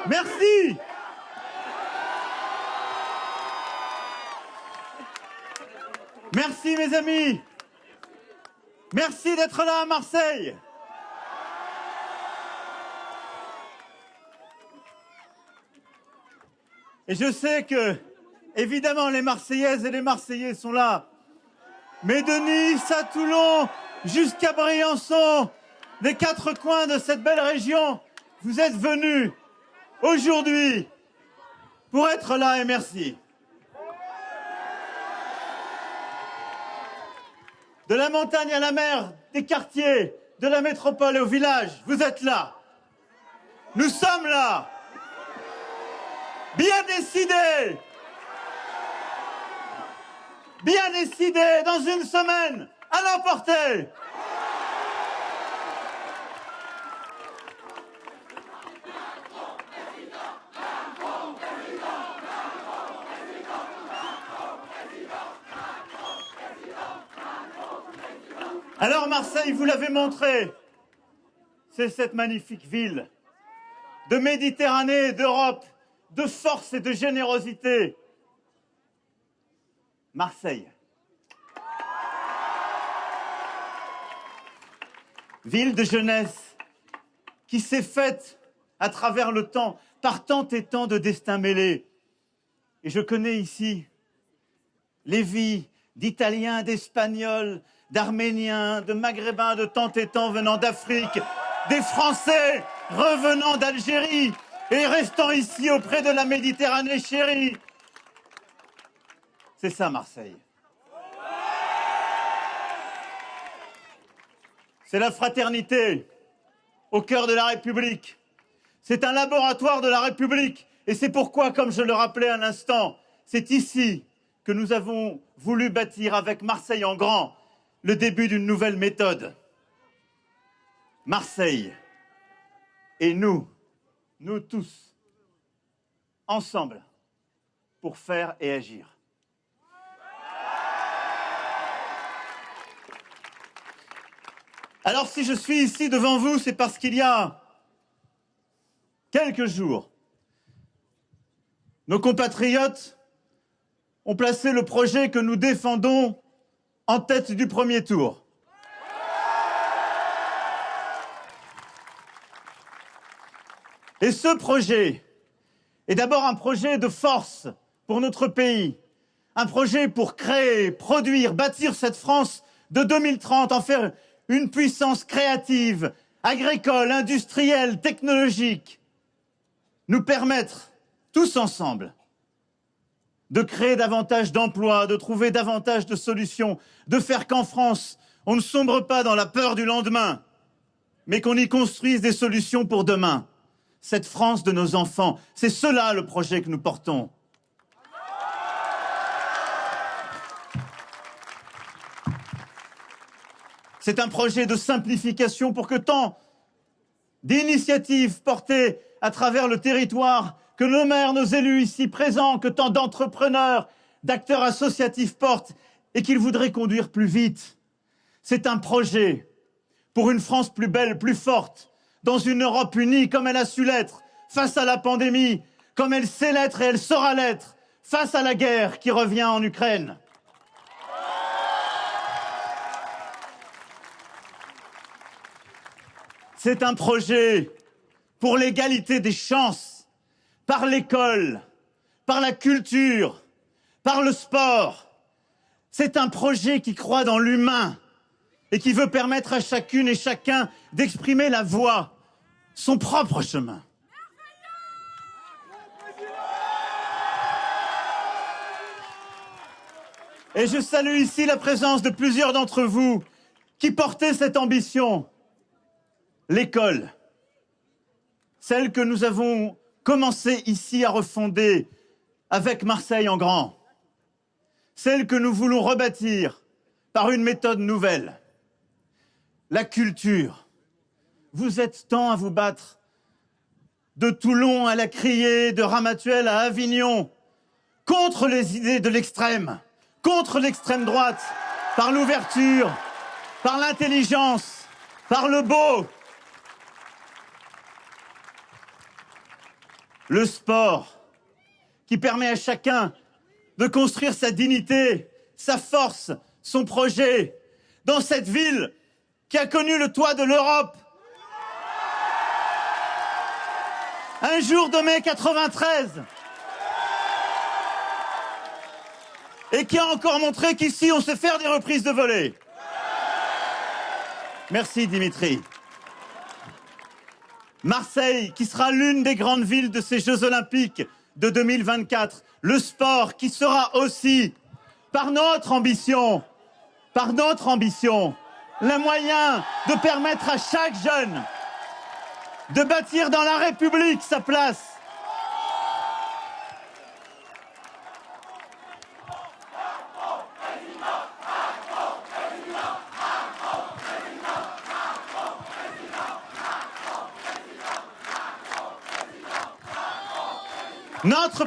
Merci. Merci mes amis. Merci d'être là à Marseille. Et je sais que, évidemment, les Marseillaises et les Marseillais sont là. Mais de Nice à Toulon, jusqu'à Briançon, des quatre coins de cette belle région, vous êtes venus aujourd'hui pour être là et merci. De la montagne à la mer, des quartiers, de la métropole et au village, vous êtes là. Nous sommes là. Bien décidés. Bien décidés, dans une semaine, à l'emporter. Alors Marseille, vous l'avez montré, c'est cette magnifique ville de Méditerranée, d'Europe, de force et de générosité. Marseille. Ville de jeunesse qui s'est faite à travers le temps par tant et tant de destins mêlés. Et je connais ici les vies d'Italiens, d'Espagnols, d'Arméniens, de Maghrébins, de tant et tant venant d'Afrique, des Français revenant d'Algérie et restant ici auprès de la Méditerranée chérie. C'est ça Marseille. C'est la fraternité au cœur de la République. C'est un laboratoire de la République. Et c'est pourquoi, comme je le rappelais à l'instant, c'est ici que nous avons voulu bâtir avec Marseille en grand le début d'une nouvelle méthode. Marseille et nous tous, ensemble, pour faire et agir. Alors si je suis ici devant vous, c'est parce qu'il y a quelques jours, nos compatriotes ont placé le projet que nous défendons en tête du premier tour. Et ce projet est d'abord un projet de force pour notre pays, un projet pour créer, produire, bâtir cette France de 2030, en faire une puissance créative, agricole, industrielle, technologique, nous permettre, tous ensemble, de créer davantage d'emplois, de trouver davantage de solutions, de faire qu'en France, on ne sombre pas dans la peur du lendemain, mais qu'on y construise des solutions pour demain. Cette France de nos enfants, c'est cela le projet que nous portons. C'est un projet de simplification pour que tant d'initiatives portées à travers le territoire, que nos maires, nos élus ici présents, que tant d'entrepreneurs, d'acteurs associatifs portent et qu'ils voudraient conduire plus vite. C'est un projet pour une France plus belle, plus forte, dans une Europe unie comme elle a su l'être face à la pandémie, comme elle sait l'être et elle saura l'être face à la guerre qui revient en Ukraine. C'est un projet pour l'égalité des chances, par l'école, par la culture, par le sport. C'est un projet qui croit dans l'humain et qui veut permettre à chacune et chacun d'exprimer la voix, son propre chemin. Et je salue ici la présence de plusieurs d'entre vous qui portaient cette ambition. L'école, celle que nous avons commencé ici à refonder avec Marseille en grand, celle que nous voulons rebâtir par une méthode nouvelle. La culture, vous êtes tant à vous battre, de Toulon à la Criée, de Ramatuelle à Avignon, contre les idées de l'extrême, contre l'extrême droite, par l'ouverture, par l'intelligence, par le beau. Le sport qui permet à chacun de construire sa dignité, sa force, son projet dans cette ville qui a connu le toit de l'Europe. Un jour de mai 93. Et qui a encore montré qu'ici, on sait faire des reprises de volée. Merci Dimitri. Marseille, qui sera l'une des grandes villes de ces Jeux Olympiques de 2024. Le sport, qui sera aussi, par notre ambition, le moyen de permettre à chaque jeune de bâtir dans la République sa place. Notre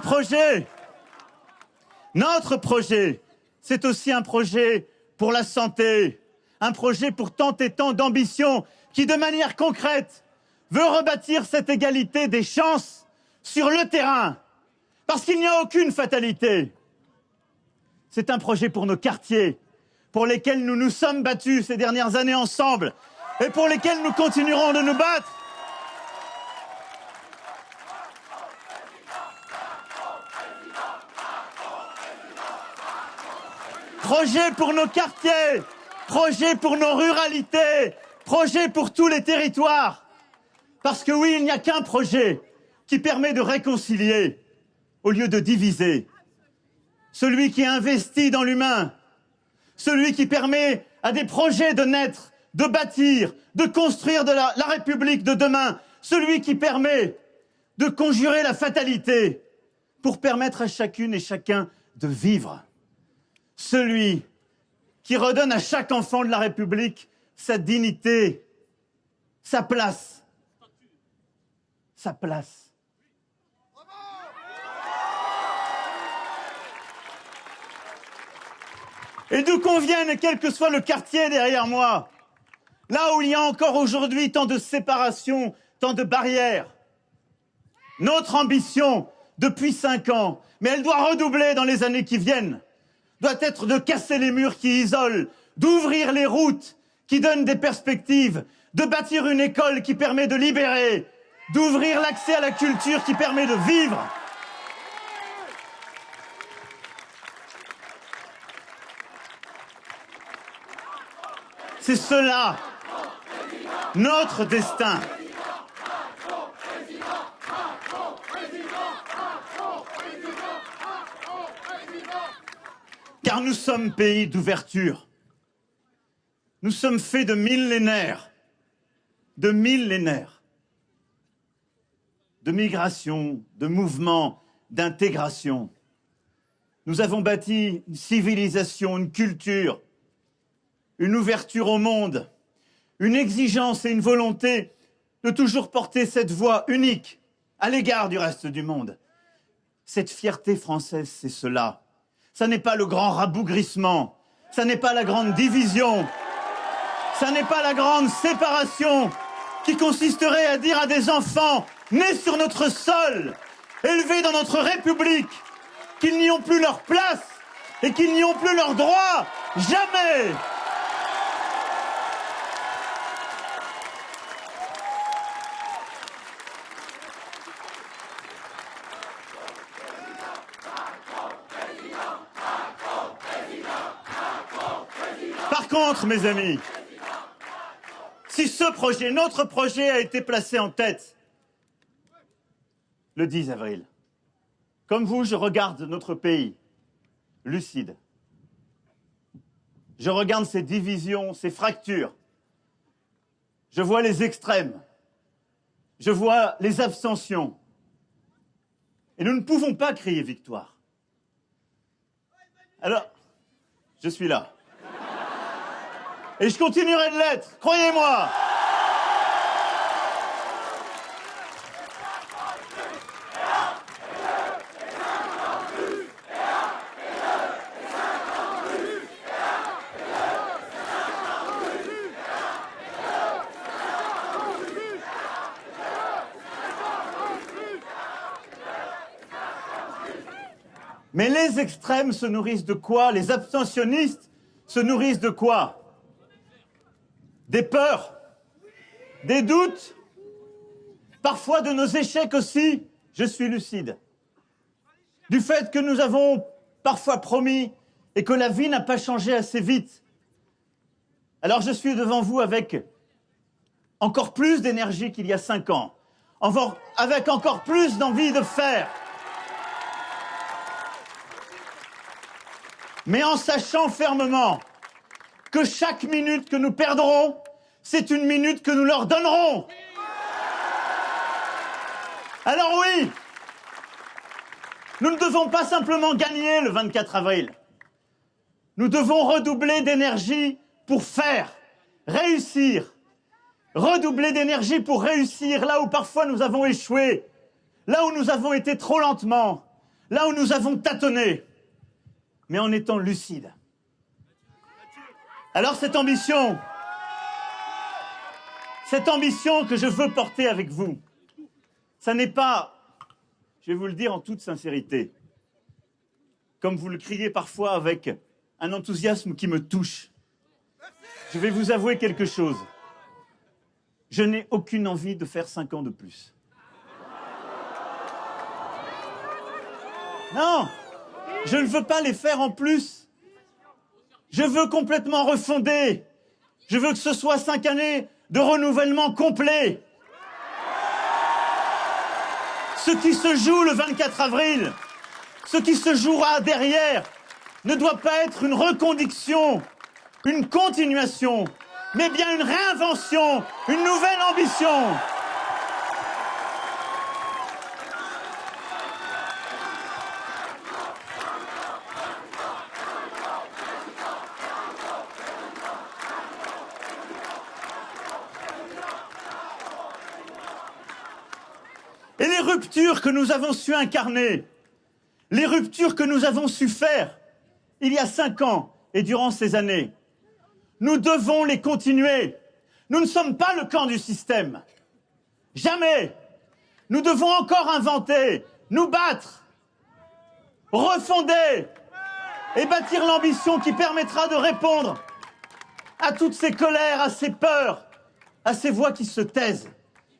projet, c'est aussi un projet pour la santé, un projet pour tant et tant d'ambitions qui, de manière concrète, veut rebâtir cette égalité des chances sur le terrain, parce qu'il n'y a aucune fatalité. C'est un projet pour nos quartiers, pour lesquels nous nous sommes battus ces dernières années ensemble, et pour lesquels nous continuerons de nous battre. Projet pour nos quartiers, projet pour nos ruralités, projet pour tous les territoires. Parce que oui, il n'y a qu'un projet qui permet de réconcilier au lieu de diviser. Celui qui investit dans l'humain, celui qui permet à des projets de naître, de bâtir, de construire la République de demain, celui qui permet de conjurer la fatalité pour permettre à chacune et chacun de vivre. Celui qui redonne à chaque enfant de la République sa dignité, sa place. Sa place. Et d'où qu'on vienne, et quel que soit le quartier derrière moi, là où il y a encore aujourd'hui tant de séparations, tant de barrières, notre ambition, depuis 5 ans, mais elle doit redoubler dans les années qui viennent, doit être de casser les murs qui isolent, d'ouvrir les routes qui donnent des perspectives, de bâtir une école qui permet de libérer, d'ouvrir l'accès à la culture qui permet de vivre. C'est cela, notre destin. Car nous sommes pays d'ouverture. Nous sommes faits de millénaires, de migration, de mouvements, d'intégration. Nous avons bâti une civilisation, une culture, une ouverture au monde, une exigence et une volonté de toujours porter cette voix unique à l'égard du reste du monde. Cette fierté française, c'est cela. Ça n'est pas le grand rabougrissement, ça n'est pas la grande division, ça n'est pas la grande séparation qui consisterait à dire à des enfants nés sur notre sol, élevés dans notre République, qu'ils n'y ont plus leur place et qu'ils n'y ont plus leurs droits. Jamais! Par contre, mes amis, si ce projet, notre projet, a été placé en tête le 10 avril, comme vous, je regarde notre pays lucide. Je regarde ces divisions, ces fractures. Je vois les extrêmes. Je vois les abstentions. Et nous ne pouvons pas crier victoire. Alors, je suis là. Et je continuerai de l'être, croyez-moi. Mais les extrêmes se nourrissent de quoi? Les abstentionnistes se nourrissent de quoi? Des peurs, des doutes, parfois de nos échecs aussi. Je suis lucide. Du fait que nous avons parfois promis et que la vie n'a pas changé assez vite. Alors je suis devant vous avec encore plus d'énergie qu'il y a 5 ans, avec encore plus d'envie de faire. Mais en sachant fermement que chaque minute que nous perdrons, c'est une minute que nous leur donnerons. Alors oui, nous ne devons pas simplement gagner le 24 avril. Nous devons redoubler d'énergie pour faire, réussir. Redoubler d'énergie pour réussir là où parfois nous avons échoué, là où nous avons été trop lentement, là où nous avons tâtonné, mais en étant lucides. Alors cette ambition que je veux porter avec vous, ça n'est pas, je vais vous le dire en toute sincérité, comme vous le criez parfois avec un enthousiasme qui me touche. Je vais vous avouer quelque chose. Je n'ai aucune envie de faire 5 ans de plus. Non, je ne veux pas les faire en plus. Je veux complètement refonder. Je veux que ce soit 5 années de renouvellement complet. Ce qui se joue le 24 avril, ce qui se jouera derrière, ne doit pas être une reconduction, une continuation, mais bien une réinvention, une nouvelle ambition. Et les ruptures que nous avons su incarner, les ruptures que nous avons su faire il y a 5 ans et durant ces années, nous devons les continuer. Nous ne sommes pas le camp du système. Jamais. Nous devons encore inventer, nous battre, refonder et bâtir l'ambition qui permettra de répondre à toutes ces colères, à ces peurs, à ces voix qui se taisent.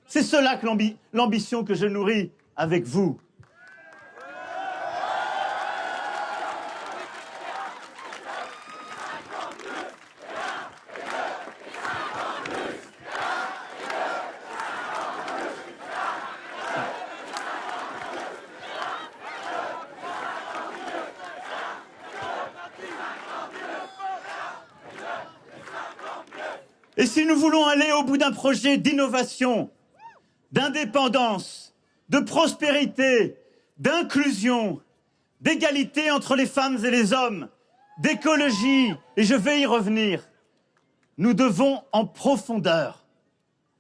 C'est cela que l'ambition que je nourris avec vous. Et si nous voulons aller au bout d'un projet d'innovation, d'indépendance, de prospérité, d'inclusion, d'égalité entre les femmes et les hommes, d'écologie, et je vais y revenir, nous devons en profondeur,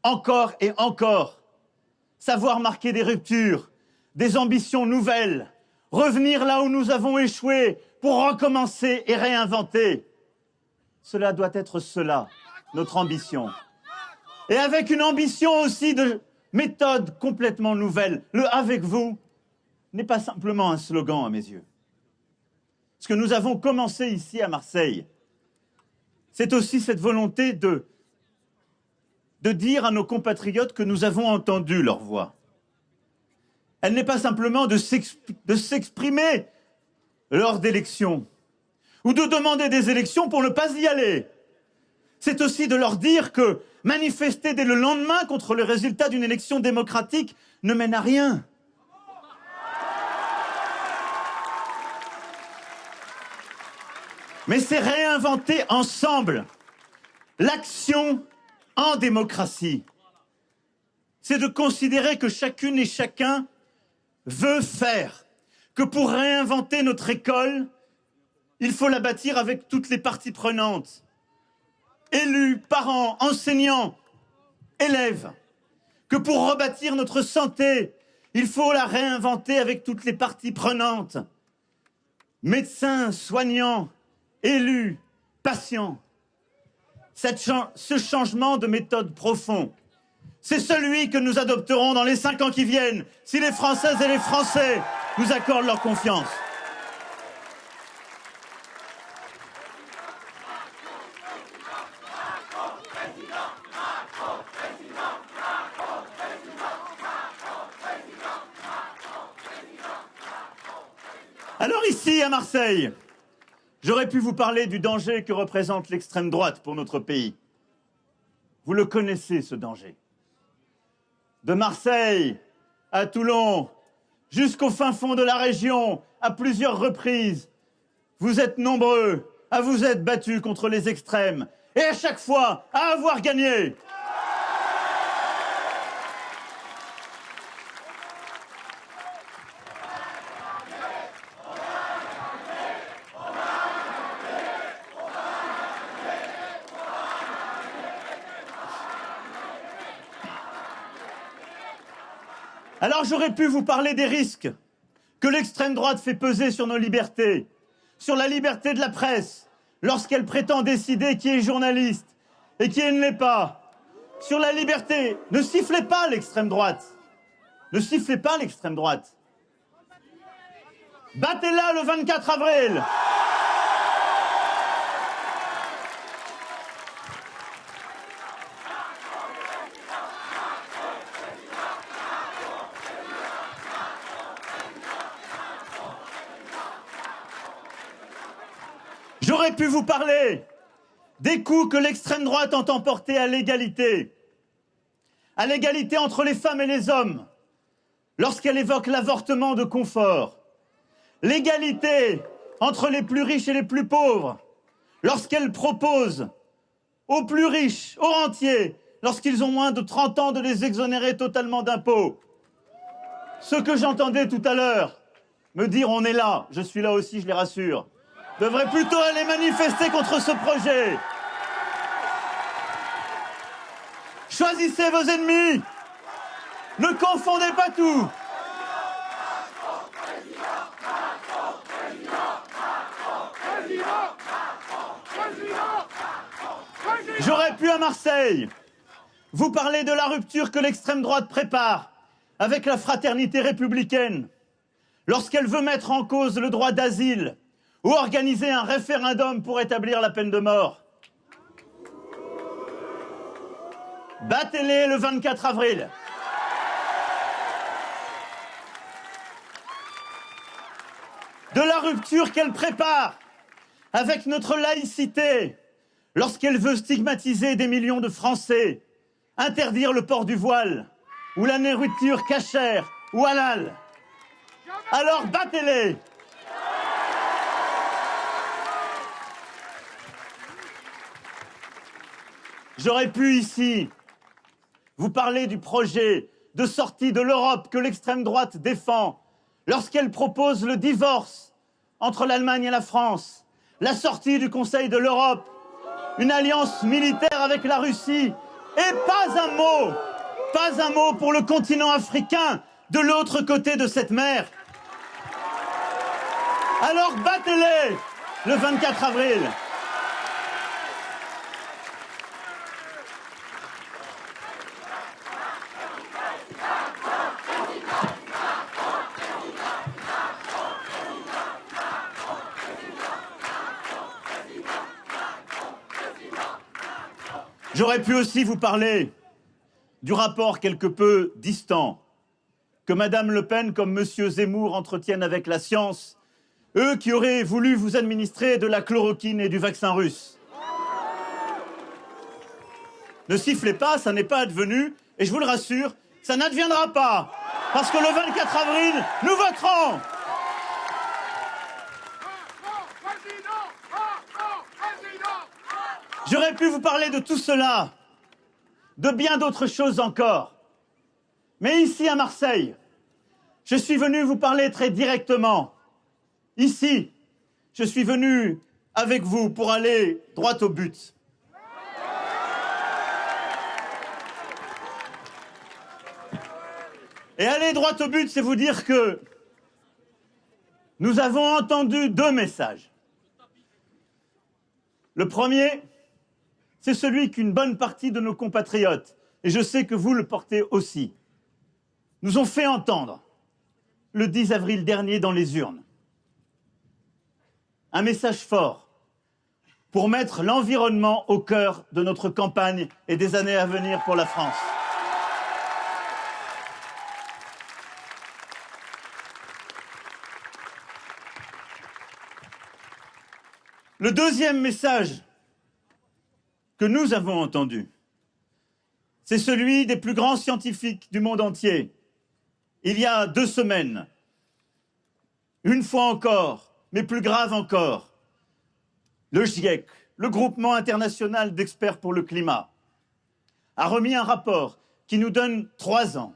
encore et encore, savoir marquer des ruptures, des ambitions nouvelles, revenir là où nous avons échoué pour recommencer et réinventer. Cela doit être cela, notre ambition. Et avec une ambition aussi de méthode complètement nouvelle. Le « avec vous » n'est pas simplement un slogan à mes yeux. Ce que nous avons commencé ici à Marseille, c'est aussi cette volonté de dire à nos compatriotes que nous avons entendu leur voix. Elle n'est pas simplement de s'exprimer lors d'élections ou de demander des élections pour ne pas y aller. C'est aussi de leur dire que manifester dès le lendemain contre le résultat d'une élection démocratique ne mène à rien. Mais c'est réinventer ensemble l'action en démocratie. C'est de considérer que chacune et chacun veut faire, que pour réinventer notre école, il faut la bâtir avec toutes les parties prenantes. Élus, parents, enseignants, élèves, que pour rebâtir notre santé, il faut la réinventer avec toutes les parties prenantes. Médecins, soignants, élus, patients. Ce changement de méthode profond, c'est celui que nous adopterons dans les 5 ans qui viennent, si les Françaises et les Français nous accordent leur confiance. Alors ici, à Marseille, j'aurais pu vous parler du danger que représente l'extrême droite pour notre pays. Vous le connaissez, ce danger. De Marseille à Toulon, jusqu'au fin fond de la région, à plusieurs reprises, vous êtes nombreux à vous être battus contre les extrêmes et à chaque fois à avoir gagné. Alors j'aurais pu vous parler des risques que l'extrême droite fait peser sur nos libertés, sur la liberté de la presse, lorsqu'elle prétend décider qui est journaliste et qui ne l'est pas, sur la liberté. Ne sifflez pas l'extrême droite. Ne sifflez pas l'extrême droite. Battez-la le 24 avril. J'aurais pu vous parler des coups que l'extrême droite entend porter à l'égalité entre les femmes et les hommes, lorsqu'elle évoque l'avortement de confort, l'égalité entre les plus riches et les plus pauvres, lorsqu'elle propose aux plus riches, aux rentiers, lorsqu'ils ont moins de 30 ans, de les exonérer totalement d'impôts. Ce que j'entendais tout à l'heure me dire « on est là », je suis là aussi, je les rassure, devrait plutôt aller manifester contre ce projet. Choisissez vos ennemis. Ne confondez pas tout. J'aurais pu à Marseille vous parler de la rupture que l'extrême droite prépare avec la fraternité républicaine lorsqu'elle veut mettre en cause le droit d'asile ou organiser un référendum pour établir la peine de mort. Battez-les le 24 avril. De la rupture qu'elle prépare avec notre laïcité lorsqu'elle veut stigmatiser des millions de Français, interdire le port du voile ou la nourriture cachère ou halal. Alors battez-les. J'aurais pu ici vous parler du projet de sortie de l'Europe que l'extrême droite défend lorsqu'elle propose le divorce entre l'Allemagne et la France, la sortie du Conseil de l'Europe, une alliance militaire avec la Russie et pas un mot pour le continent africain de l'autre côté de cette mer. Alors battez-les le 24 avril. J'aurais pu aussi vous parler du rapport quelque peu distant que Madame Le Pen comme Monsieur Zemmour entretiennent avec la science, eux qui auraient voulu vous administrer de la chloroquine et du vaccin russe. Ne sifflez pas, ça n'est pas advenu, et je vous le rassure, ça n'adviendra pas, parce que le 24 avril, nous voterons. J'aurais pu vous parler de tout cela, de bien d'autres choses encore. Mais ici, à Marseille, je suis venu vous parler très directement. Ici, je suis venu avec vous pour aller droit au but. Et aller droit au but, c'est vous dire que nous avons entendu deux messages. Le premier, c'est celui qu'une bonne partie de nos compatriotes, et je sais que vous le portez aussi, nous ont fait entendre le 10 avril dernier dans les urnes. Un message fort pour mettre l'environnement au cœur de notre campagne et des années à venir pour la France. Le deuxième message que nous avons entendu, c'est celui des plus grands scientifiques du monde entier. Il y a 2 semaines, une fois encore, mais plus grave encore, le GIEC, le Groupement international d'experts pour le climat, a remis un rapport qui nous donne 3 ans.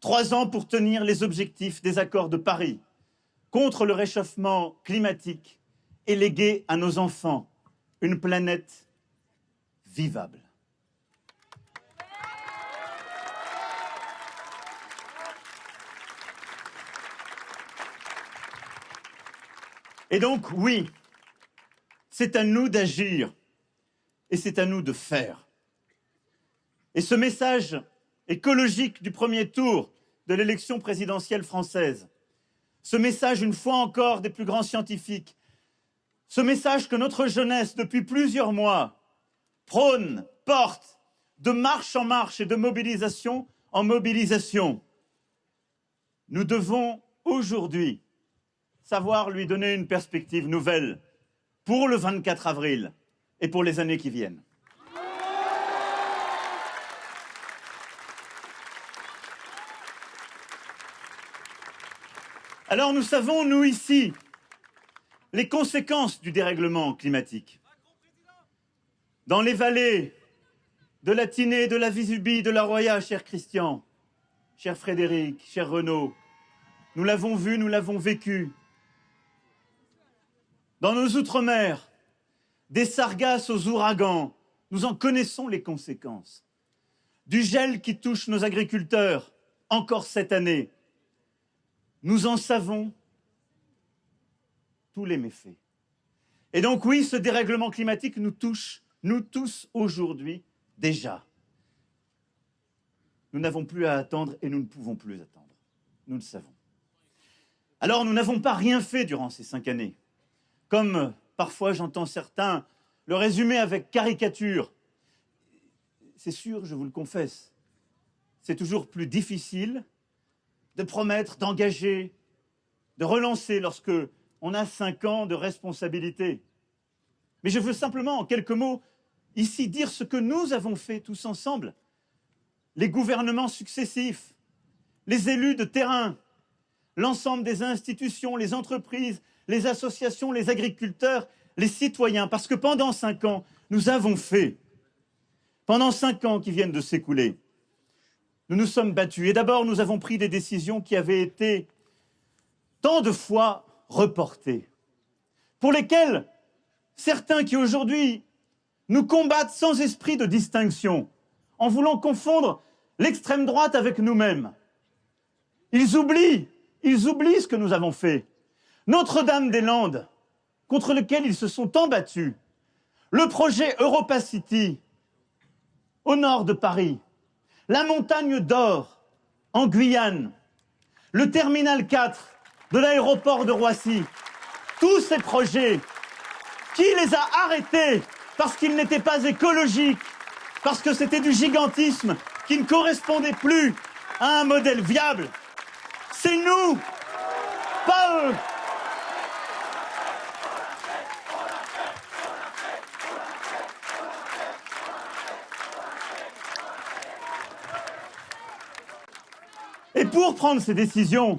3 ans pour tenir les objectifs des accords de Paris contre le réchauffement climatique et léguer à nos enfants une planète vivable. Et donc, oui, c'est à nous d'agir et c'est à nous de faire. Et ce message écologique du premier tour de l'élection présidentielle française, ce message, une fois encore, des plus grands scientifiques, ce message que notre jeunesse, depuis plusieurs mois, prône, porte, de marche en marche et de mobilisation en mobilisation, nous devons aujourd'hui savoir lui donner une perspective nouvelle pour le 24 avril et pour les années qui viennent. Alors nous savons, nous ici, les conséquences du dérèglement climatique. Dans les vallées de la Tinée, de la Vésubie, de la Roya, cher Christian, cher Frédéric, cher Renaud, nous l'avons vu, nous l'avons vécu. Dans nos outre-mer, des sargasses aux ouragans, nous en connaissons les conséquences. Du gel qui touche nos agriculteurs, encore cette année, nous en savons tous les méfaits. Et donc oui, ce dérèglement climatique nous touche, nous tous aujourd'hui, déjà. Nous n'avons plus à attendre et nous ne pouvons plus attendre. Nous le savons. Alors nous n'avons pas rien fait durant ces 5 années. Comme parfois j'entends certains le résumer avec caricature. C'est sûr, je vous le confesse, c'est toujours plus difficile de promettre, d'engager, de relancer lorsque on a 5 ans de responsabilité. Mais je veux simplement, en quelques mots, ici dire ce que nous avons fait tous ensemble. Les gouvernements successifs, les élus de terrain, l'ensemble des institutions, les entreprises, les associations, les agriculteurs, les citoyens. Parce que pendant 5 ans, nous avons fait. Pendant 5 ans qui viennent de s'écouler, nous nous sommes battus. Et d'abord, nous avons pris des décisions qui avaient été tant de fois reportées, pour lesquelles certains qui aujourd'hui nous combattent sans esprit de distinction, en voulant confondre l'extrême droite avec nous-mêmes, ils oublient ce que nous avons fait. Notre-Dame-des-Landes, contre lequel ils se sont tant battus, le projet EuropaCity, au nord de Paris, la Montagne d'Or, en Guyane, le terminal 4 de l'aéroport de Roissy, tous ces projets, qui les a arrêtés parce qu'ils n'étaient pas écologiques, parce que c'était du gigantisme qui ne correspondait plus à un modèle viable. C'est nous, pas eux. Et pour prendre ces décisions,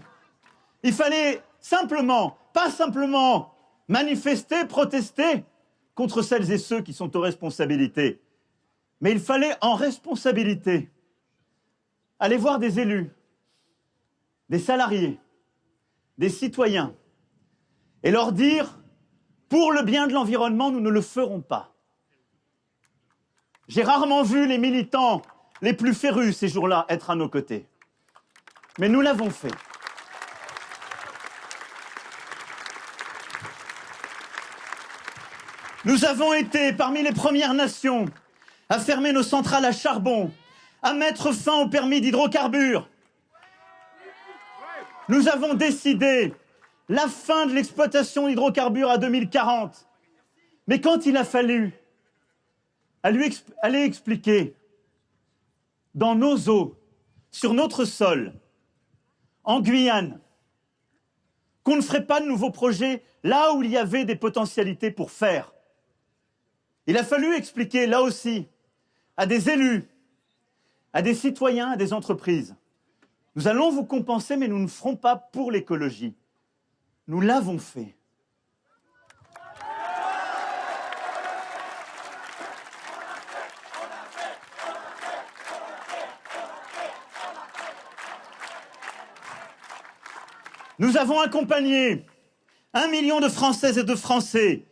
il fallait simplement, pas simplement manifester, protester contre celles et ceux qui sont aux responsabilités, mais il fallait en responsabilité aller voir des élus, des salariés, des citoyens, et leur dire « pour le bien de l'environnement, nous ne le ferons pas ». J'ai rarement vu les militants les plus férus ces jours-là être à nos côtés. Mais nous l'avons fait. Nous avons été parmi les premières nations à fermer nos centrales à charbon, à mettre fin au permis d'hydrocarbures. Nous avons décidé la fin de l'exploitation d'hydrocarbures à 2040. Mais quand il a fallu aller expliquer dans nos eaux, sur notre sol, en Guyane, qu'on ne ferait pas de nouveaux projets là où il y avait des potentialités pour faire. Il a fallu expliquer là aussi à des élus, à des citoyens, à des entreprises. Nous allons vous compenser, mais nous ne ferons pas pour l'écologie. Nous l'avons fait. Nous avons accompagné 1 million de Françaises et de Français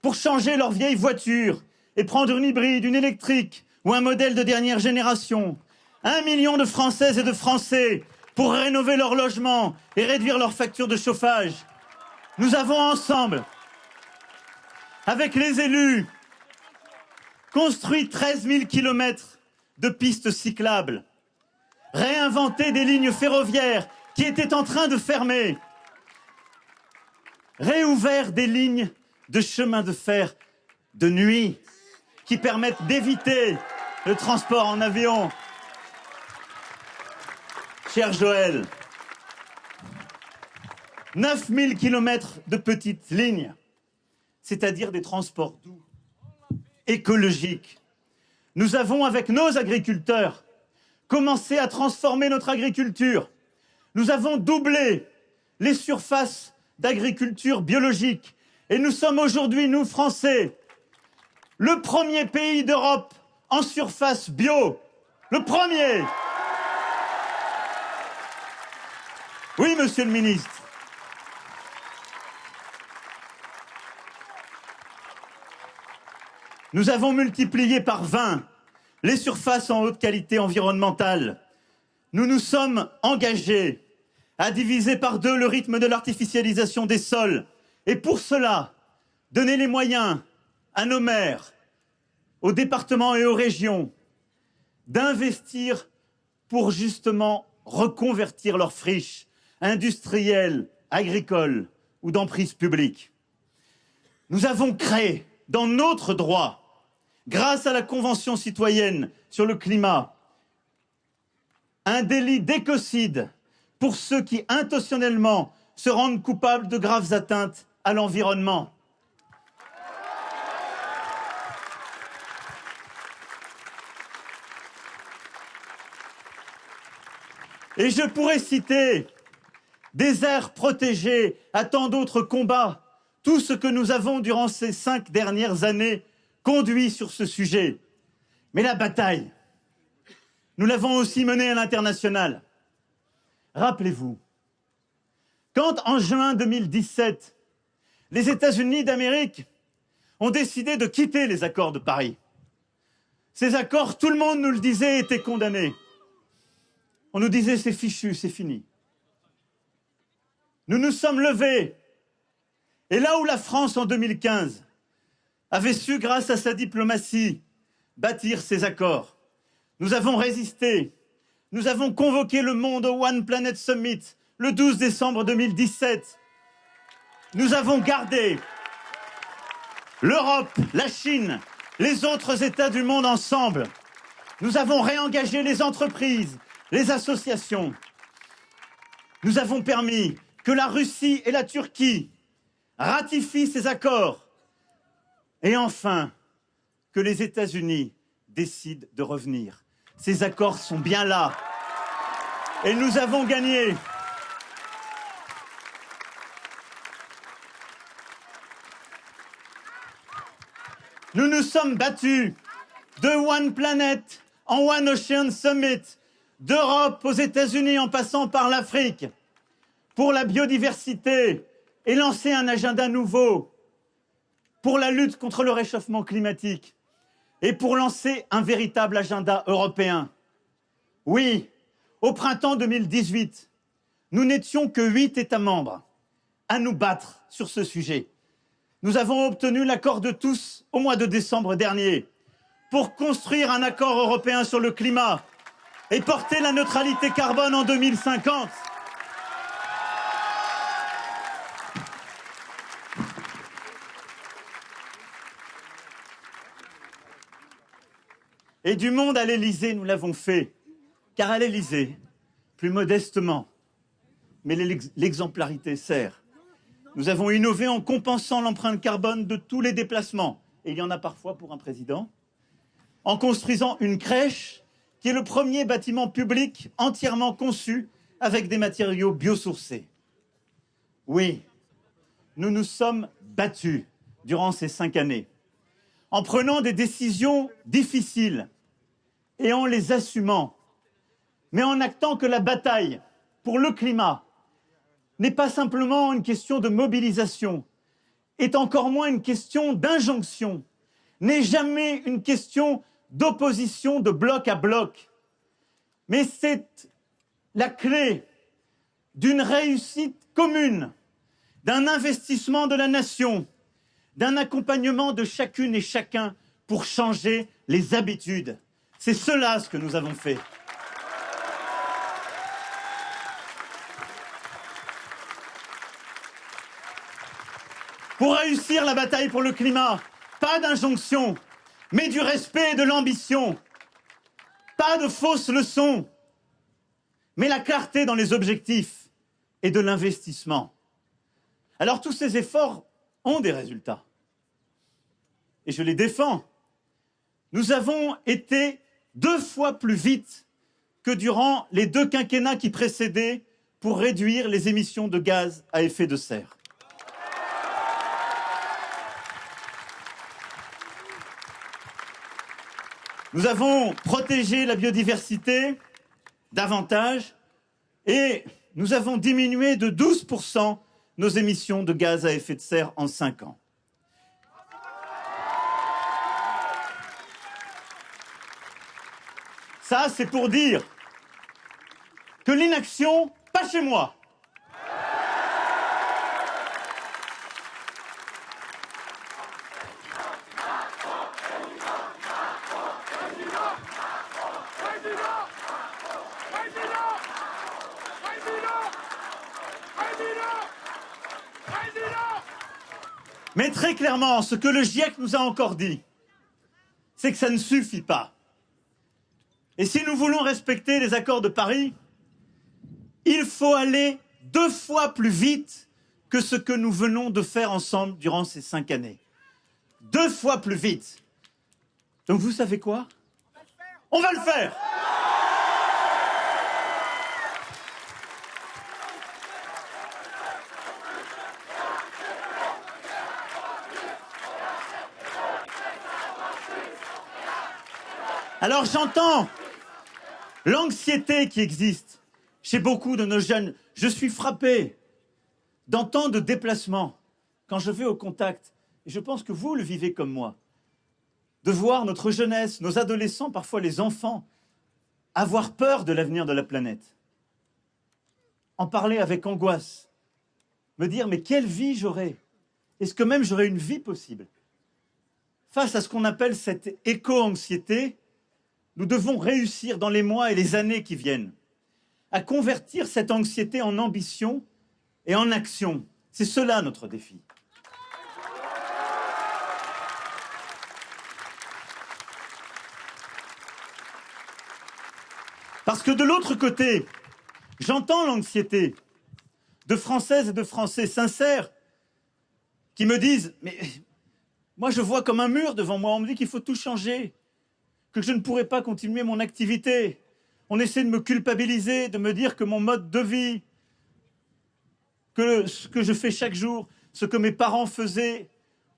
pour changer leur vieille voiture et prendre une hybride, une électrique ou un modèle de dernière génération. 1 million de Françaises et de Français pour rénover leur logement et réduire leurs factures de chauffage. Nous avons ensemble, avec les élus, construit 13 000 kilomètres de pistes cyclables, réinventé des lignes ferroviaires qui étaient en train de fermer, réouvert des lignes de chemin de fer de nuit qui permettent d'éviter le transport en avion. Cher Joël, 9 000 kilomètres de petites lignes, c'est-à-dire des transports doux, écologiques. Nous avons, avec nos agriculteurs, commencé à transformer notre agriculture. Nous avons doublé les surfaces d'agriculture biologique. Et nous sommes aujourd'hui, nous Français, le premier pays d'Europe en surface bio. Le premier. Oui, monsieur le ministre. Nous avons multiplié par 20 les surfaces en haute qualité environnementale. Nous nous sommes engagés à diviser par 2 le rythme de l'artificialisation des sols. Et pour cela, donner les moyens à nos maires, aux départements et aux régions d'investir pour justement reconvertir leurs friches industrielles, agricoles ou d'emprise publique. Nous avons créé dans notre droit, grâce à la Convention citoyenne sur le climat, un délit d'écocide pour ceux qui intentionnellement se rendent coupables de graves atteintes à l'environnement. Et je pourrais citer des aires protégées à tant d'autres combats, tout ce que nous avons durant ces 5 dernières années conduit sur ce sujet. Mais la bataille, nous l'avons aussi menée à l'international. Rappelez-vous, quand en juin 2017, les États-Unis d'Amérique ont décidé de quitter les accords de Paris, ces accords, tout le monde nous le disait, étaient condamnés. On nous disait c'est fichu, c'est fini. Nous nous sommes levés. Et là où la France, en 2015, avait su, grâce à sa diplomatie, bâtir ces accords, nous avons résisté. Nous avons convoqué le monde au One Planet Summit le 12 décembre 2017. Nous avons gardé l'Europe, la Chine, les autres États du monde ensemble. Nous avons réengagé les entreprises, les associations. Nous avons permis que la Russie et la Turquie ratifient ces accords. Et enfin, que les États-Unis décident de revenir. Ces accords sont bien là. Et nous avons gagné. Nous nous sommes battus de One Planet en One Ocean Summit, d'Europe aux États-Unis en passant par l'Afrique, pour la biodiversité et lancer un agenda nouveau pour la lutte contre le réchauffement climatique et pour lancer un véritable agenda européen. Oui, au printemps 2018, nous n'étions que 8 États membres à nous battre sur ce sujet. Nous avons obtenu l'accord de tous au mois de décembre dernier pour construire un accord européen sur le climat et porter la neutralité carbone en 2050. Et du monde à l'Élysée, nous l'avons fait. Car à l'Élysée, plus modestement, mais l'exemplarité sert. Nous avons innové en compensant l'empreinte carbone de tous les déplacements, et il y en a parfois pour un président, en construisant une crèche qui est le premier bâtiment public entièrement conçu avec des matériaux biosourcés. Oui, nous nous sommes battus durant ces 5 années, en prenant des décisions difficiles et en les assumant, mais en actant que la bataille pour le climat n'est pas simplement une question de mobilisation, est encore moins une question d'injonction, n'est jamais une question d'opposition de bloc à bloc, mais c'est la clé d'une réussite commune, d'un investissement de la nation, d'un accompagnement de chacune et chacun pour changer les habitudes. C'est cela ce que nous avons fait. Pour réussir la bataille pour le climat, pas d'injonction, mais du respect et de l'ambition. Pas de fausses leçons, mais la clarté dans les objectifs et de l'investissement. Alors tous ces efforts ont des résultats. Et je les défends. Nous avons été 2 fois plus vite que durant les 2 quinquennats qui précédaient pour réduire les émissions de gaz à effet de serre. Nous avons protégé la biodiversité davantage et nous avons diminué de 12% nos émissions de gaz à effet de serre en 5 ans. Ça, c'est pour dire que l'inaction, pas chez moi. Mais très clairement, ce que le GIEC nous a encore dit, c'est que ça ne suffit pas. Et si nous voulons respecter les accords de Paris, il faut aller 2 fois plus vite que ce que nous venons de faire ensemble durant ces 5 années. 2 fois plus vite. Donc vous savez quoi? On va le faire! Alors j'entends l'anxiété qui existe chez beaucoup de nos jeunes. Je suis frappé d'entendre de déplacements quand je vais au contact, et je pense que vous le vivez comme moi, de voir notre jeunesse, nos adolescents, parfois les enfants, avoir peur de l'avenir de la planète. En parler avec angoisse, me dire mais quelle vie j'aurai? Est-ce que même j'aurai une vie possible? Face à ce qu'on appelle cette éco-anxiété, nous devons réussir dans les mois et les années qui viennent à convertir cette anxiété en ambition et en action. C'est cela notre défi. Parce que de l'autre côté, j'entends l'anxiété de Françaises et de Français sincères qui me disent « Mais moi je vois comme un mur devant moi, on me dit qu'il faut tout changer. » Que je ne pourrais pas continuer mon activité. On essaie de me culpabiliser, de me dire que mon mode de vie, que ce que je fais chaque jour, ce que mes parents faisaient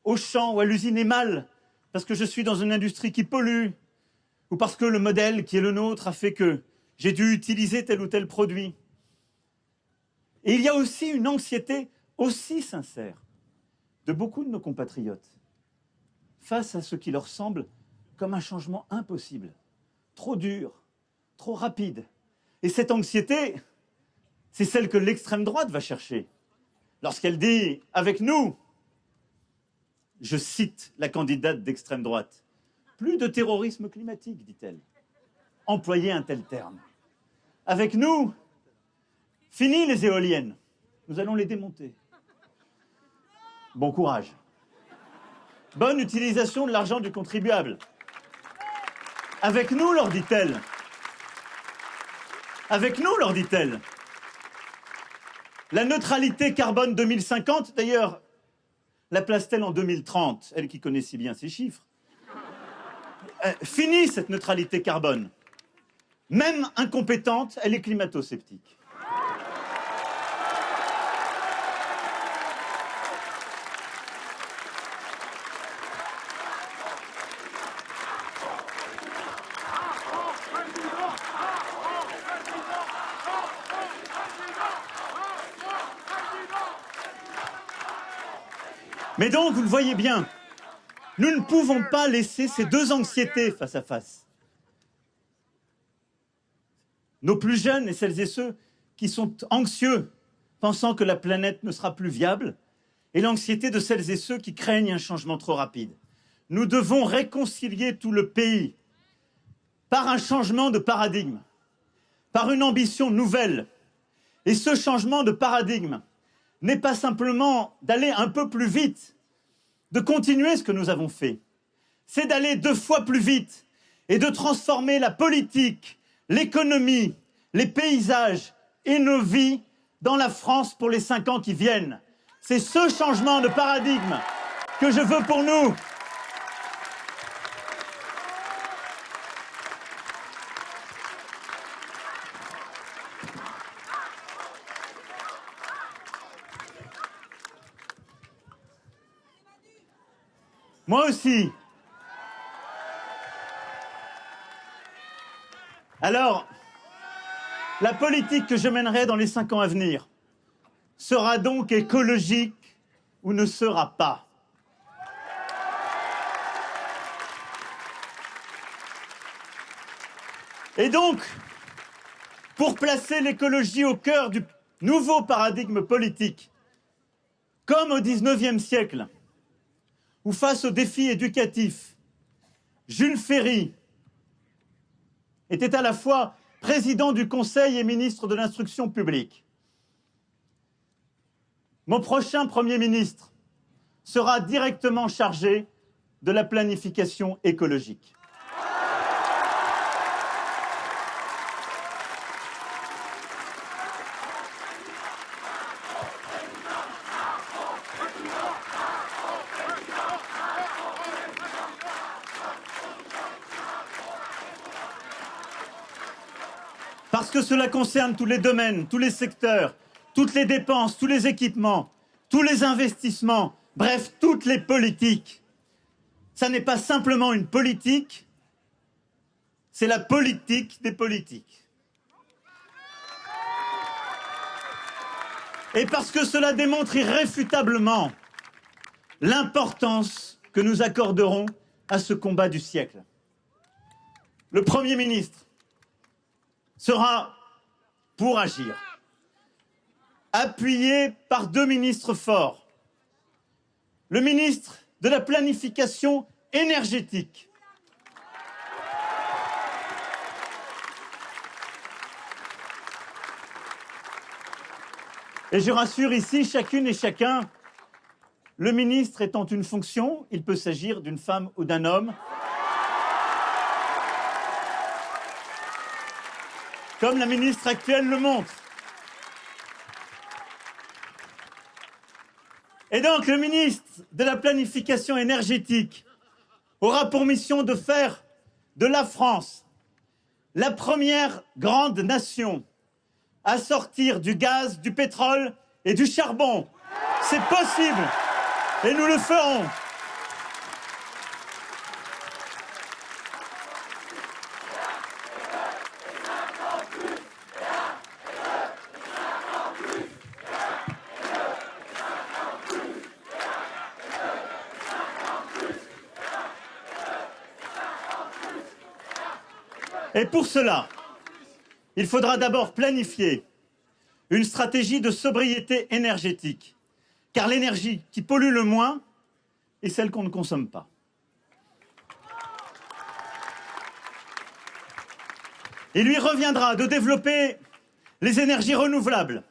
au champ ou à l'usine est mal, parce que je suis dans une industrie qui pollue, ou parce que le modèle qui est le nôtre a fait que j'ai dû utiliser tel ou tel produit. Et il y a aussi une anxiété aussi sincère de beaucoup de nos compatriotes face à ce qui leur semble comme un changement impossible, trop dur, trop rapide. Et cette anxiété, c'est celle que l'extrême droite va chercher. Lorsqu'elle dit « avec nous », je cite la candidate d'extrême droite, « plus de terrorisme climatique », dit-elle. Employer un tel terme. Avec nous, fini les éoliennes, nous allons les démonter. Bon courage. Bonne utilisation de l'argent du contribuable. Avec nous, leur dit-elle. Avec nous, leur dit-elle. La neutralité carbone 2050, d'ailleurs, la place-t-elle en 2030, elle qui connaît si bien ces chiffres. Fini cette neutralité carbone. Même incompétente, elle est climato-sceptique. Mais donc, vous le voyez bien, nous ne pouvons pas laisser ces deux anxiétés face à face. Nos plus jeunes et celles et ceux qui sont anxieux, pensant que la planète ne sera plus viable, et l'anxiété de celles et ceux qui craignent un changement trop rapide. Nous devons réconcilier tout le pays par un changement de paradigme, par une ambition nouvelle. Et ce changement de paradigme n'est pas simplement d'aller un peu plus vite, de continuer ce que nous avons fait. C'est d'aller 2 fois plus vite et de transformer la politique, l'économie, les paysages et nos vies dans la France pour les 5 ans qui viennent. C'est ce changement de paradigme que je veux pour nous. Moi aussi. Alors, la politique que je mènerai dans les 5 ans à venir sera donc écologique ou ne sera pas. Et donc, pour placer l'écologie au cœur du nouveau paradigme politique, comme au XIXe siècle, ou face aux défis éducatifs, Jules Ferry était à la fois président du Conseil et ministre de l'Instruction publique. Mon prochain Premier ministre sera directement chargé de la planification écologique. Parce que cela concerne tous les domaines, tous les secteurs, toutes les dépenses, tous les équipements, tous les investissements, bref, toutes les politiques. Ça n'est pas simplement une politique, c'est la politique des politiques. Et parce que cela démontre irréfutablement l'importance que nous accorderons à ce combat du siècle. Le Premier ministre sera, pour agir, appuyé par 2 ministres forts. Le ministre de la planification énergétique, et je rassure ici chacune et chacun, le ministre étant une fonction, il peut s'agir d'une femme ou d'un homme, comme la ministre actuelle le montre. Et donc, le ministre de la planification énergétique aura pour mission de faire de la France la première grande nation à sortir du gaz, du pétrole et du charbon. C'est possible et nous le ferons. Et pour cela, il faudra d'abord planifier une stratégie de sobriété énergétique, car l'énergie qui pollue le moins est celle qu'on ne consomme pas. Il lui reviendra de développer les énergies renouvelables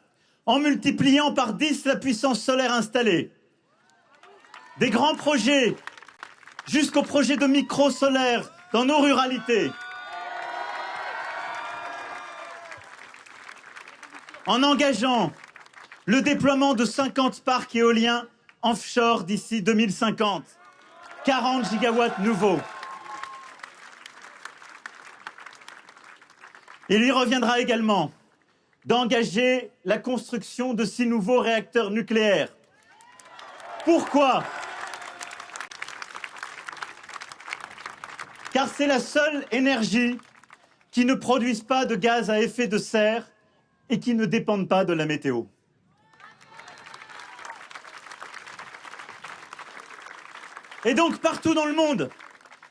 en multipliant par 10 la puissance solaire installée. Des grands projets jusqu'aux projets de micro-solaires dans nos ruralités. En engageant le déploiement de 50 parcs éoliens offshore d'ici 2050. 40 gigawatts nouveaux. Il lui reviendra également d'engager la construction de 6 nouveaux réacteurs nucléaires. Pourquoi ? Car c'est la seule énergie qui ne produise pas de gaz à effet de serre et qui ne dépendent pas de la météo. Et donc partout dans le monde,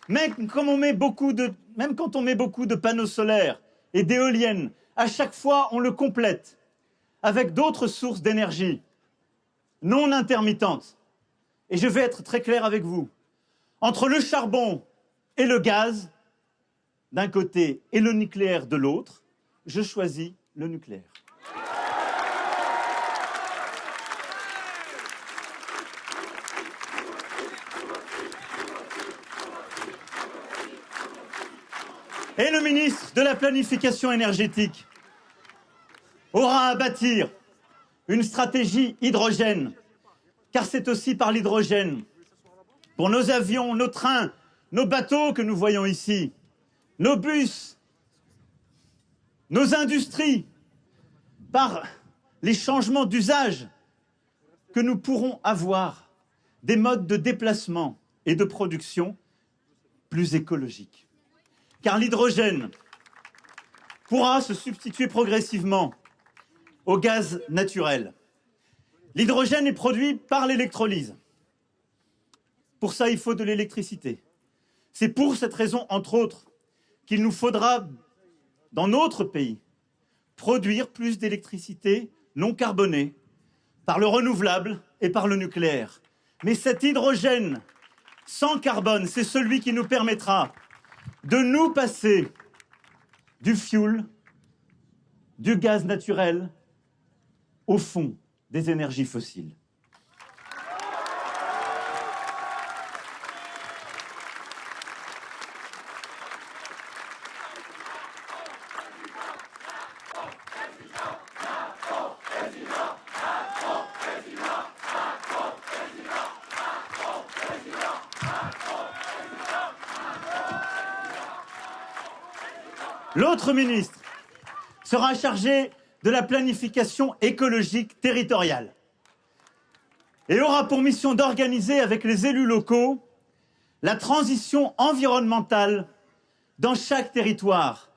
même quand on met beaucoup de panneaux solaires et d'éoliennes, à chaque fois on le complète avec d'autres sources d'énergie non intermittentes. Et je vais être très clair avec vous. Entre le charbon et le gaz d'un côté et le nucléaire de l'autre, je choisis le nucléaire. Et le ministre de la Planification énergétique aura à bâtir une stratégie hydrogène, car c'est aussi par l'hydrogène, pour nos avions, nos trains, nos bateaux que nous voyons ici, nos bus, nos industries, par les changements d'usage que nous pourrons avoir des modes de déplacement et de production plus écologiques. Car l'hydrogène pourra se substituer progressivement au gaz naturel. L'hydrogène est produit par l'électrolyse. Pour ça, il faut de l'électricité. C'est pour cette raison, entre autres, qu'il nous faudra, dans notre pays, produire plus d'électricité non carbonée par le renouvelable et par le nucléaire. Mais cet hydrogène sans carbone, c'est celui qui nous permettra de nous passer du fioul, du gaz naturel, au fond des énergies fossiles. L'autre ministre sera chargé de la planification écologique territoriale et aura pour mission d'organiser avec les élus locaux la transition environnementale dans chaque territoire,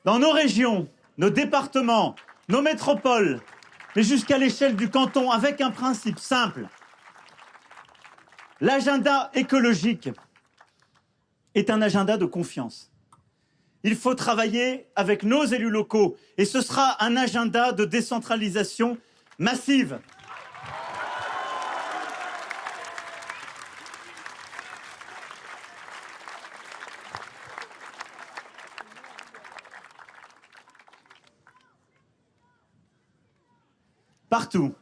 dans nos régions, nos départements, nos métropoles, mais jusqu'à l'échelle du canton, avec un principe simple. L'agenda écologique est un agenda de confiance. Il faut travailler avec nos élus locaux et ce sera un agenda de décentralisation massive. Partout.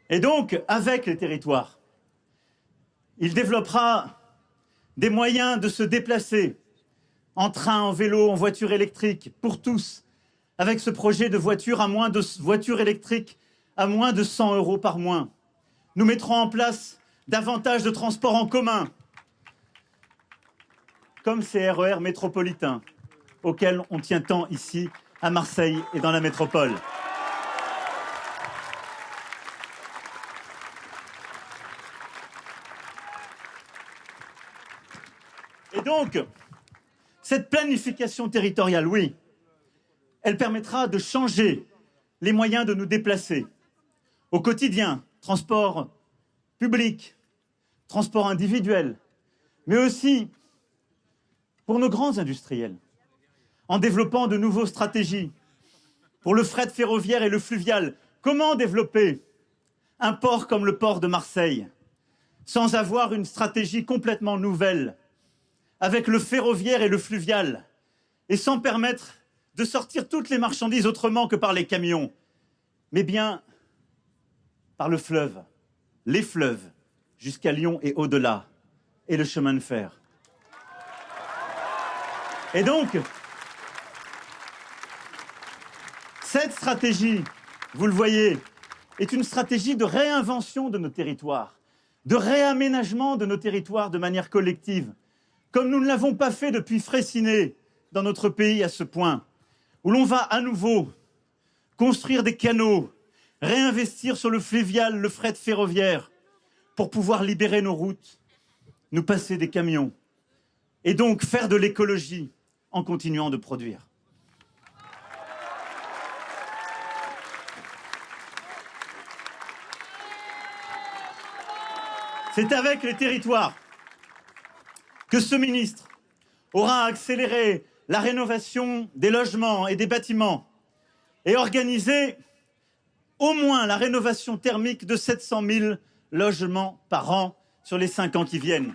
Et donc, avec les territoires, il développera des moyens de se déplacer en train, en vélo, en voiture électrique, pour tous, avec ce projet de voiture électrique à moins de 100 € par mois. Nous mettrons en place davantage de transports en commun, comme ces RER métropolitains, auxquels on tient tant ici, à Marseille et dans la métropole. Et donc, cette planification territoriale, oui, elle permettra de changer les moyens de nous déplacer au quotidien, transport public, transport individuel, mais aussi pour nos grands industriels, en développant de nouvelles stratégies pour le fret ferroviaire et le fluvial. Comment développer un port comme le port de Marseille sans avoir une stratégie complètement nouvelle avec le ferroviaire et le fluvial, et sans permettre de sortir toutes les marchandises autrement que par les camions, mais bien par le fleuve, les fleuves, jusqu'à Lyon et au-delà, et le chemin de fer. Et donc, Cette stratégie, vous le voyez, est une stratégie de réinvention de nos territoires, de réaménagement de nos territoires de manière collective, comme nous ne l'avons pas fait depuis Freycinet dans notre pays à ce point, où l'on va à nouveau construire des canaux, réinvestir sur le fluvial, le fret ferroviaire, pour pouvoir libérer nos routes, nous passer des camions, et donc faire de l'écologie en continuant de produire. C'est avec les territoires que ce ministre aura accéléré la rénovation des logements et des bâtiments et organisé au moins la rénovation thermique de 700 000 logements par an sur les 5 ans qui viennent.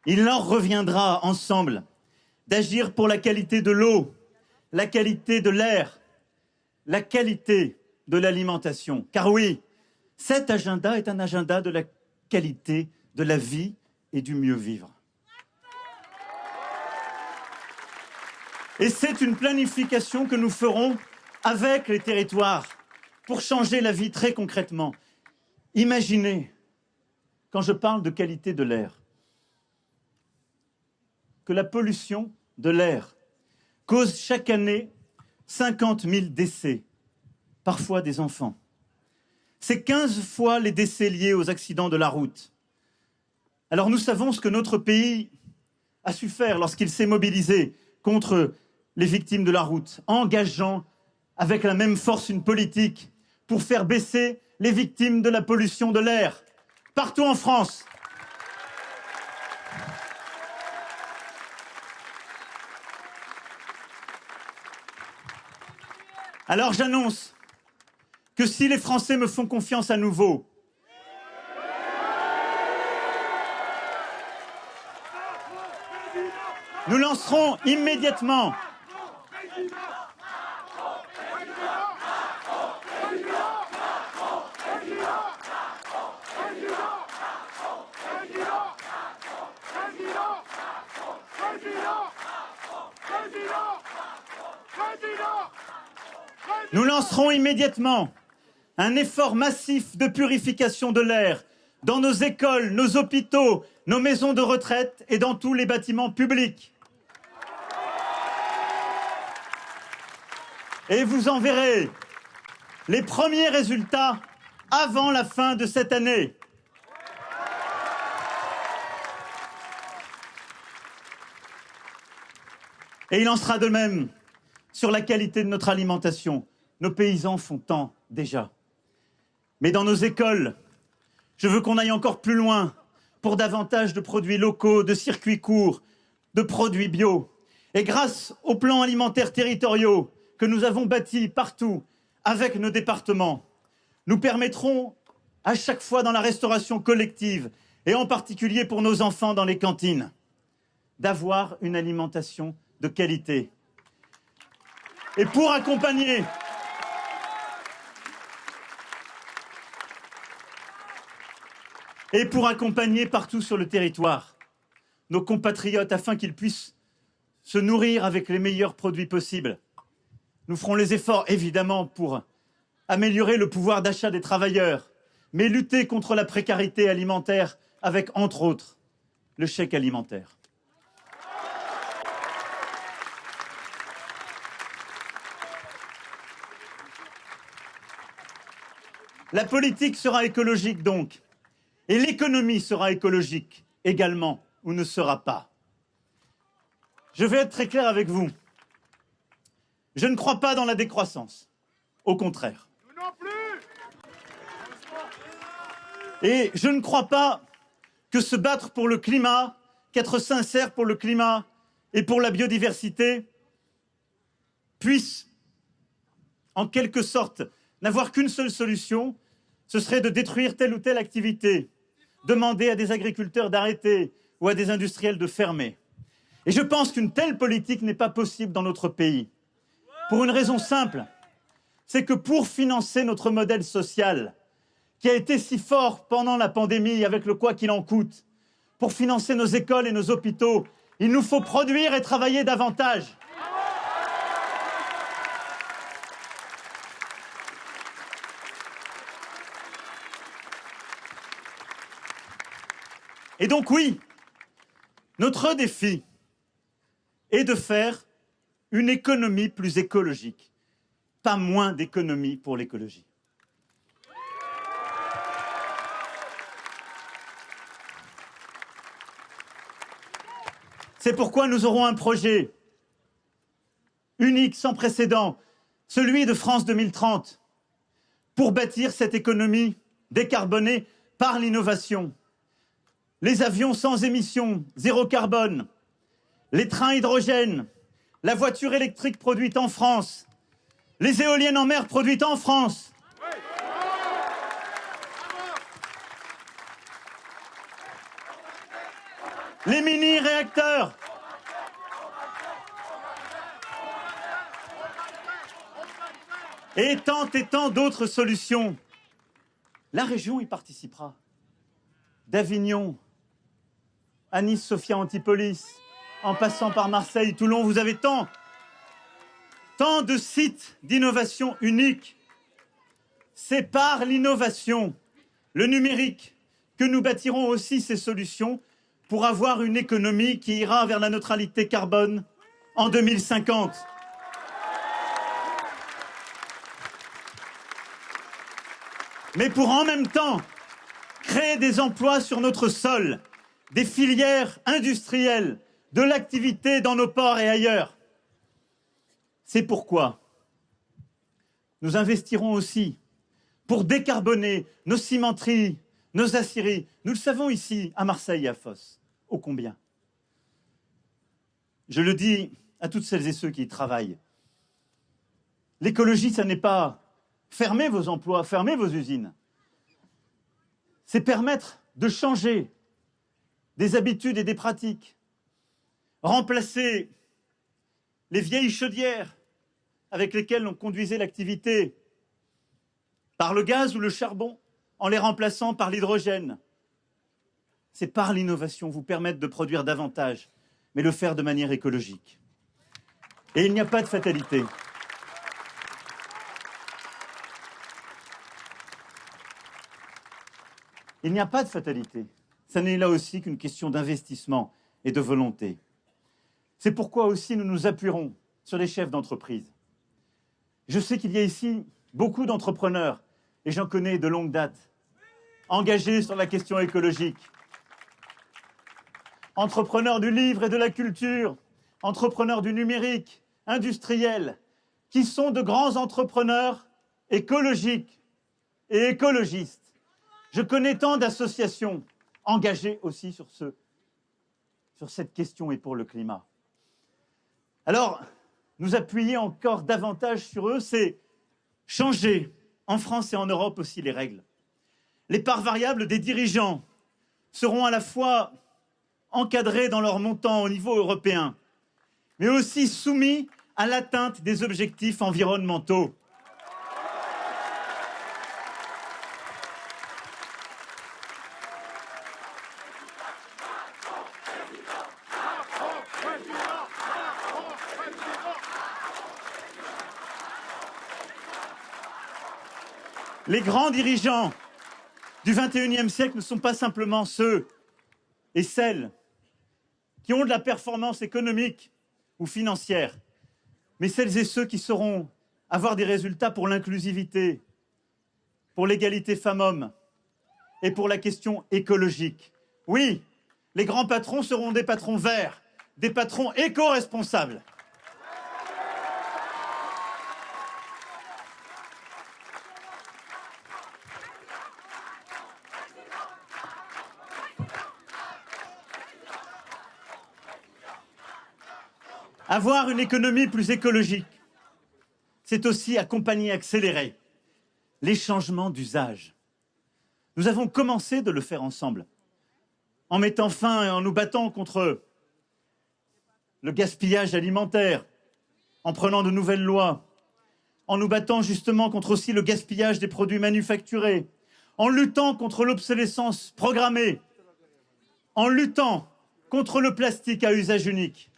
Il leur reviendra ensemble d'agir pour la qualité de l'eau, la qualité de l'air, la qualité de l'alimentation. Car oui, cet agenda est un agenda de la qualité de la vie et du mieux vivre. Et c'est une planification que nous ferons avec les territoires pour changer la vie très concrètement. Imaginez, quand je parle de qualité de l'air, que la pollution de l'air cause chaque année 50 000 décès, parfois des enfants. C'est 15 fois les décès liés aux accidents de la route. Alors nous savons ce que notre pays a su faire lorsqu'il s'est mobilisé contre les victimes de la route, engageant avec la même force une politique pour faire baisser les victimes de la pollution de l'air, partout en France. Alors j'annonce que si les Français me font confiance à nouveau, nous lancerons immédiatement un effort massif de purification de l'air dans nos écoles, nos hôpitaux, nos maisons de retraite et dans tous les bâtiments publics. Et vous en verrez les premiers résultats avant la fin de cette année. Et il en sera de même sur la qualité de notre alimentation. Nos paysans font tant déjà. Mais dans nos écoles, je veux qu'on aille encore plus loin pour davantage de produits locaux, de circuits courts, de produits bio. Et grâce aux plans alimentaires territoriaux que nous avons bâtis partout avec nos départements, nous permettrons à chaque fois dans la restauration collective, et en particulier pour nos enfants dans les cantines, d'avoir une alimentation de qualité. Et pour accompagner partout sur le territoire nos compatriotes afin qu'ils puissent se nourrir avec les meilleurs produits possibles. Nous ferons les efforts, évidemment, pour améliorer le pouvoir d'achat des travailleurs, mais lutter contre la précarité alimentaire avec, entre autres, le chèque alimentaire. La politique sera écologique donc, et l'économie sera écologique également, ou ne sera pas. Je vais être très clair avec vous. Je ne crois pas dans la décroissance, au contraire. Non plus. Et je ne crois pas que se battre pour le climat, qu'être sincère pour le climat et pour la biodiversité puisse, en quelque sorte, n'avoir qu'une seule solution, ce serait de détruire telle ou telle activité, demander à des agriculteurs d'arrêter ou à des industriels de fermer. Et je pense qu'une telle politique n'est pas possible dans notre pays. Pour une raison simple, c'est que pour financer notre modèle social, qui a été si fort pendant la pandémie avec le quoi qu'il en coûte, pour financer nos écoles et nos hôpitaux. Il nous faut produire et travailler davantage. Et donc oui, notre défi est de faire une économie plus écologique, pas moins d'économie pour l'écologie. C'est pourquoi nous aurons un projet unique, sans précédent, celui de France 2030, pour bâtir cette économie décarbonée par l'innovation. Les avions sans émissions, zéro carbone, les trains hydrogène, la voiture électrique produite en France, les éoliennes en mer produites en France. Les mini-réacteurs. Et tant d'autres solutions. La région y participera. D'Avignon à Nice, Sophia Antipolis, en passant par Marseille, Toulon, vous avez tant de sites d'innovation uniques. C'est par l'innovation, le numérique, que nous bâtirons aussi ces solutions pour avoir une économie qui ira vers la neutralité carbone en 2050. Mais pour en même temps créer des emplois sur notre sol, des filières industrielles, de l'activité dans nos ports et ailleurs. C'est pourquoi nous investirons aussi pour décarboner nos cimenteries, nos aciéries. Nous le savons ici, à Marseille et à Fos, ô combien. Je le dis à toutes celles et ceux qui y travaillent. L'écologie, ça n'est pas fermer vos emplois, fermer vos usines. C'est permettre de changer des habitudes et des pratiques. Remplacer les vieilles chaudières avec lesquelles on conduisait l'activité par le gaz ou le charbon, en les remplaçant par l'hydrogène. C'est par l'innovation, vous permettre de produire davantage, mais le faire de manière écologique. Et il n'y a pas de fatalité. Il n'y a pas de fatalité. Ça n'est là aussi qu'une question d'investissement et de volonté. C'est pourquoi aussi nous nous appuierons sur les chefs d'entreprise. Je sais qu'il y a ici beaucoup d'entrepreneurs, et j'en connais de longue date, engagés sur la question écologique. Entrepreneurs du livre et de la culture, entrepreneurs du numérique, industriels, qui sont de grands entrepreneurs écologiques et écologistes. Je connais tant d'associations engagées aussi sur cette question et pour le climat. Alors, nous appuyer encore davantage sur eux, c'est changer en France et en Europe aussi les règles. Les parts variables des dirigeants seront à la fois encadrées dans leur montant au niveau européen, mais aussi soumis à l'atteinte des objectifs environnementaux. Les grands dirigeants du XXIe siècle ne sont pas simplement ceux et celles qui ont de la performance économique ou financière, mais celles et ceux qui sauront avoir des résultats pour l'inclusivité, pour l'égalité femmes-hommes et pour la question écologique. Oui, les grands patrons seront des patrons verts, des patrons éco-responsables. Avoir une économie plus écologique, c'est aussi accompagner, accélérer les changements d'usage. Nous avons commencé de le faire ensemble, en mettant fin et en nous battant contre le gaspillage alimentaire, en prenant de nouvelles lois, en nous battant justement contre aussi le gaspillage des produits manufacturés, en luttant contre l'obsolescence programmée, en luttant contre le plastique à usage unique.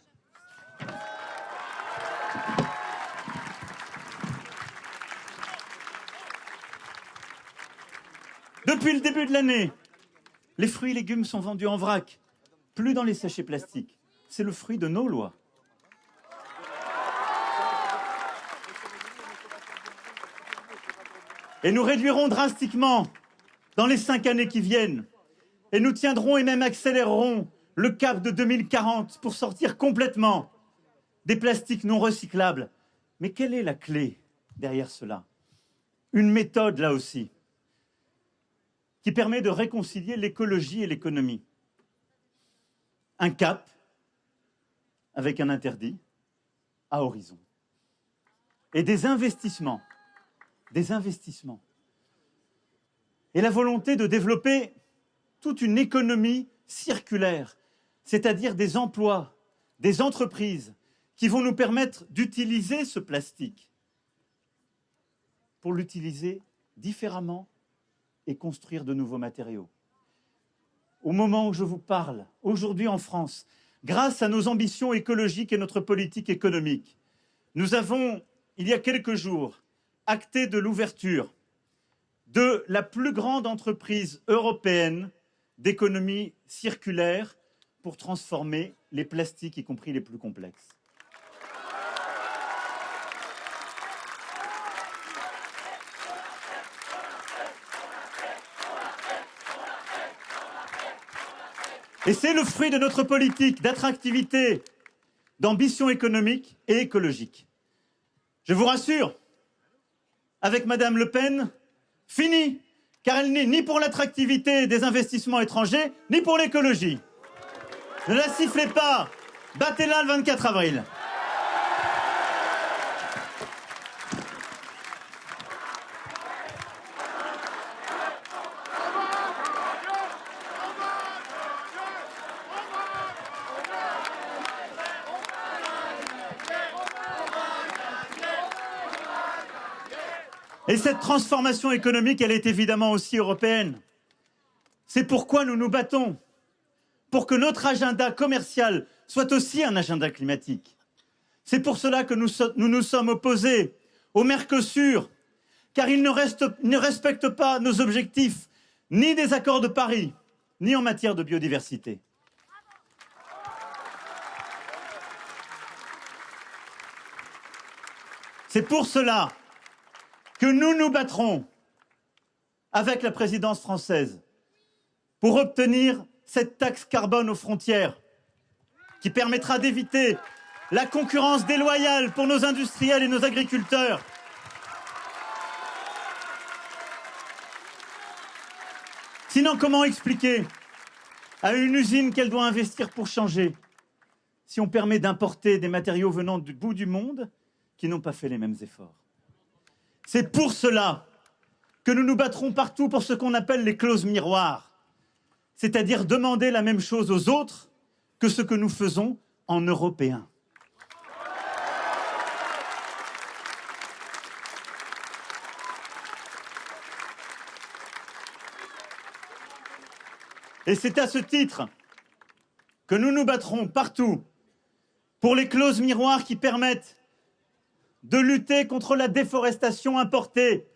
Depuis le début de l'année, les fruits et légumes sont vendus en vrac, plus dans les sachets plastiques. C'est le fruit de nos lois. Et nous réduirons drastiquement dans les 5 années qui viennent. Et nous tiendrons et même accélérerons le cap de 2040 pour sortir complètement des plastiques non recyclables. Mais quelle est la clé derrière cela? Une méthode, là aussi, qui permet de réconcilier l'écologie et l'économie. Un cap avec un interdit à horizon. Et des investissements. Et la volonté de développer toute une économie circulaire, c'est-à-dire des emplois, des entreprises qui vont nous permettre d'utiliser ce plastique pour l'utiliser différemment et construire de nouveaux matériaux. Au moment où je vous parle, aujourd'hui en France, grâce à nos ambitions écologiques et notre politique économique, nous avons, il y a quelques jours, acté de l'ouverture de la plus grande entreprise européenne d'économie circulaire pour transformer les plastiques, y compris les plus complexes. Et c'est le fruit de notre politique d'attractivité, d'ambition économique et écologique. Je vous rassure, avec Madame Le Pen, fini, car elle n'est ni pour l'attractivité des investissements étrangers, ni pour l'écologie. Ne la sifflez pas, battez-la le 24 avril. Et cette transformation économique, elle est évidemment aussi européenne. C'est pourquoi nous nous battons pour que notre agenda commercial soit aussi un agenda climatique. C'est pour cela que nous nous sommes opposés au Mercosur, car il ne respecte pas nos objectifs, ni des accords de Paris, ni en matière de biodiversité. C'est pour cela que nous nous battrons avec la présidence française pour obtenir cette taxe carbone aux frontières qui permettra d'éviter la concurrence déloyale pour nos industriels et nos agriculteurs. Sinon, comment expliquer à une usine qu'elle doit investir pour changer si on permet d'importer des matériaux venant du bout du monde qui n'ont pas fait les mêmes efforts? C'est pour cela que nous nous battrons partout pour ce qu'on appelle les clauses miroirs, c'est-à-dire demander la même chose aux autres que ce que nous faisons en Européens. Et c'est à ce titre que nous nous battrons partout pour les clauses miroirs qui permettent de lutter contre la déforestation importée,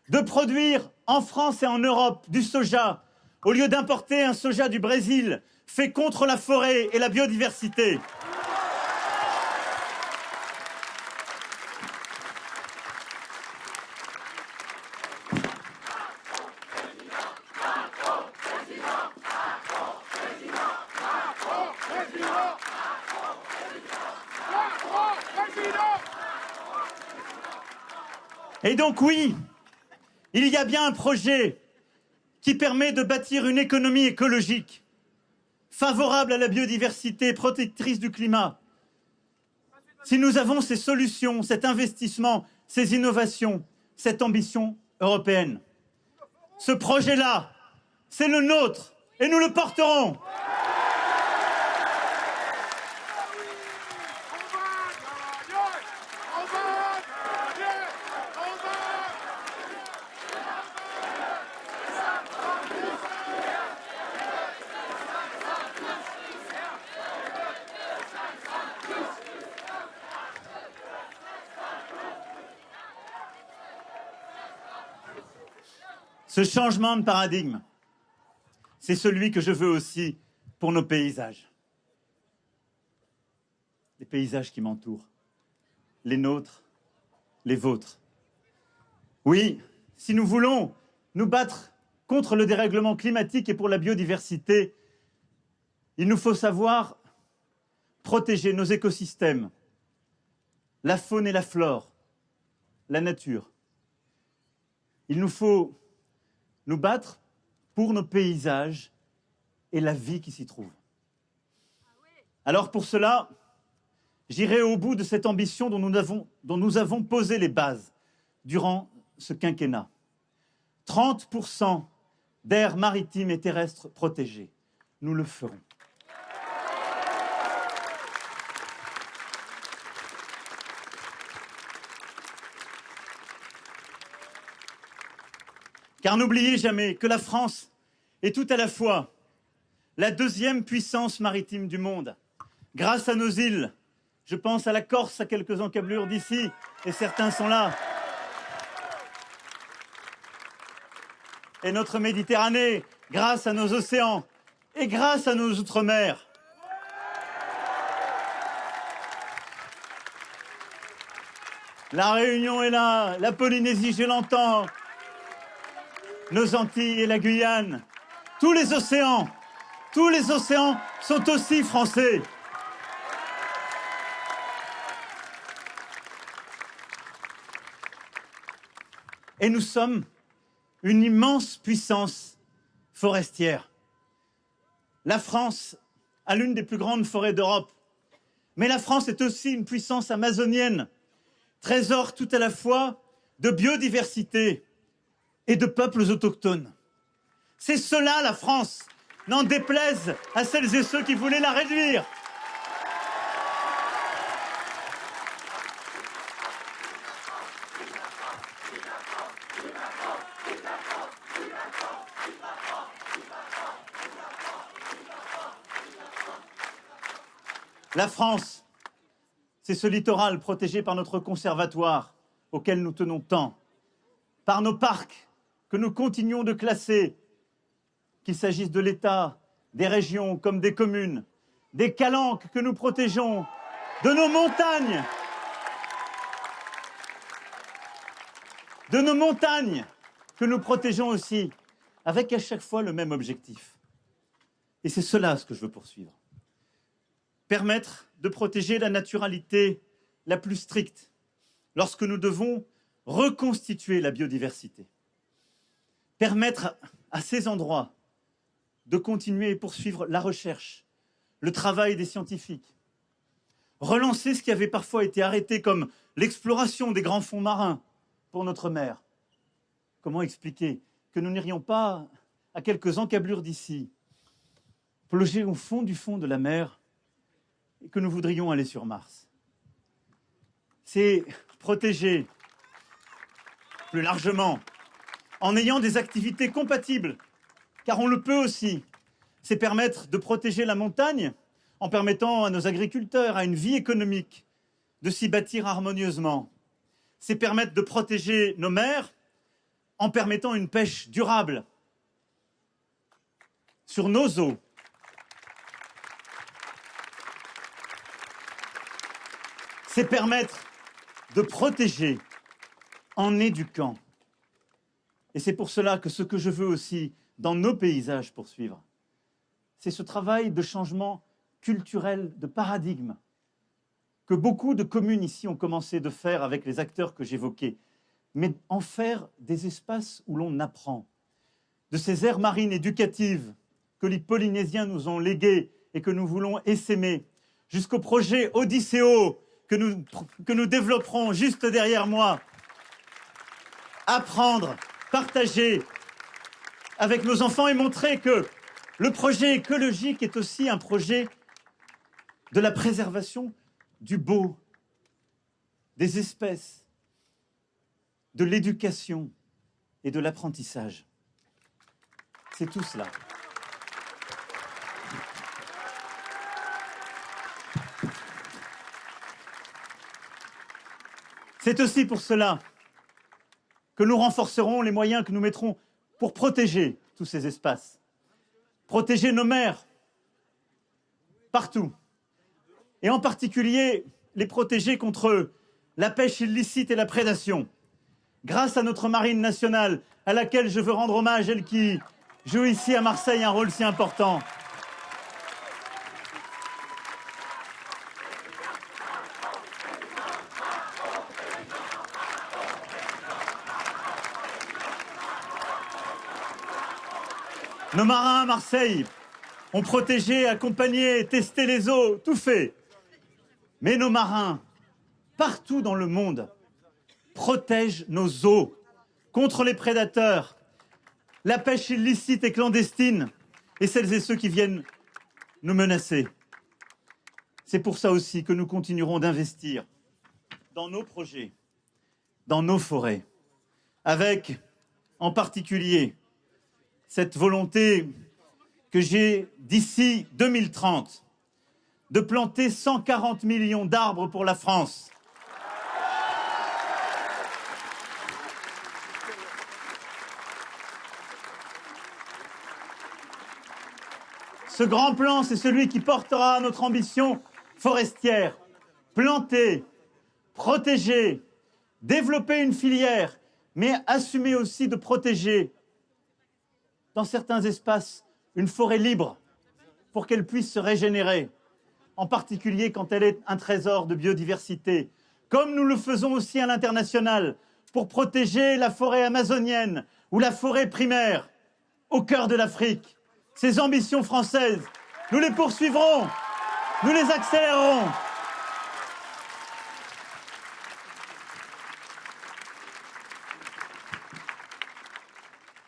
de produire en France et en Europe du soja, au lieu d'importer un soja du Brésil, fait contre la forêt et la biodiversité. Et donc oui, il y a bien un projet qui permet de bâtir une économie écologique, favorable à la biodiversité, protectrice du climat. Si nous avons ces solutions, cet investissement, ces innovations, cette ambition européenne, ce projet-là, c'est le nôtre et nous le porterons. Ce changement de paradigme, c'est celui que je veux aussi pour nos paysages. Les paysages qui m'entourent, les nôtres, les vôtres. Oui, si nous voulons nous battre contre le dérèglement climatique et pour la biodiversité, il nous faut savoir protéger nos écosystèmes, la faune et la flore, la nature. Il nous faut nous battre pour nos paysages et la vie qui s'y trouve. Alors pour cela, j'irai au bout de cette ambition dont nous avons posé les bases durant ce quinquennat. 30% d'aires maritimes et terrestres protégées. Nous le ferons. Car n'oubliez jamais que la France est tout à la fois la deuxième puissance maritime du monde. Grâce à nos îles, je pense à la Corse, à quelques encablures d'ici, et certains sont là. Et notre Méditerranée, grâce à nos océans et grâce à nos outre-mer. La Réunion est là, la Polynésie, je l'entends, nos Antilles et la Guyane, tous les océans sont aussi français. Et nous sommes une immense puissance forestière. La France a l'une des plus grandes forêts d'Europe, mais la France est aussi une puissance amazonienne, trésor tout à la fois de biodiversité et de peuples autochtones. C'est cela la France, n'en déplaise à celles et ceux qui voulaient la réduire. La France, c'est ce littoral protégé par notre conservatoire auquel nous tenons tant, par nos parcs que nous continuons de classer, qu'il s'agisse de l'État, des régions comme des communes, des calanques que nous protégeons, de nos montagnes que nous protégeons aussi, avec à chaque fois le même objectif. Et c'est cela ce que je veux poursuivre. Permettre de protéger la naturalité la plus stricte lorsque nous devons reconstituer la biodiversité. Permettre à ces endroits de continuer et poursuivre la recherche, le travail des scientifiques. Relancer ce qui avait parfois été arrêté comme l'exploration des grands fonds marins pour notre mer. Comment expliquer que nous n'irions pas à quelques encablures d'ici, plonger au fond de la mer et que nous voudrions aller sur Mars? C'est protéger plus largement en ayant des activités compatibles, car on le peut aussi. C'est permettre de protéger la montagne en permettant à nos agriculteurs, à une vie économique, de s'y bâtir harmonieusement. C'est permettre de protéger nos mers en permettant une pêche durable sur nos eaux. C'est permettre de protéger en éduquant. Et c'est pour cela que ce que je veux aussi dans nos paysages poursuivre, c'est ce travail de changement culturel, de paradigme, que beaucoup de communes ici ont commencé de faire avec les acteurs que j'évoquais, mais en faire des espaces où l'on apprend. De ces aires marines éducatives que les Polynésiens nous ont léguées et que nous voulons essaimer, jusqu'au projet Odysseo que nous développerons juste derrière moi. Apprendre, partager avec nos enfants et montrer que le projet écologique est aussi un projet de la préservation du beau, des espèces, de l'éducation et de l'apprentissage. C'est tout cela. C'est aussi pour cela que nous renforcerons les moyens que nous mettrons pour protéger tous ces espaces, protéger nos mers, partout, et en particulier les protéger contre la pêche illicite et la prédation, grâce à notre marine nationale, à laquelle je veux rendre hommage, elle qui joue ici à Marseille un rôle si important. Nos marins à Marseille ont protégé, accompagné, testé les eaux, tout fait. Mais nos marins, partout dans le monde, protègent nos eaux contre les prédateurs, la pêche illicite et clandestine et celles et ceux qui viennent nous menacer. C'est pour ça aussi que nous continuerons d'investir dans nos projets, dans nos forêts, avec en particulier cette volonté que j'ai d'ici 2030 de planter 140 millions d'arbres pour la France. Ce grand plan, c'est celui qui portera notre ambition forestière. Planter, protéger, développer une filière, mais assumer aussi de protéger, dans certains espaces, une forêt libre pour qu'elle puisse se régénérer, en particulier quand elle est un trésor de biodiversité, comme nous le faisons aussi à l'international pour protéger la forêt amazonienne ou la forêt primaire au cœur de l'Afrique. Ces ambitions françaises, nous les poursuivrons, nous les accélérerons.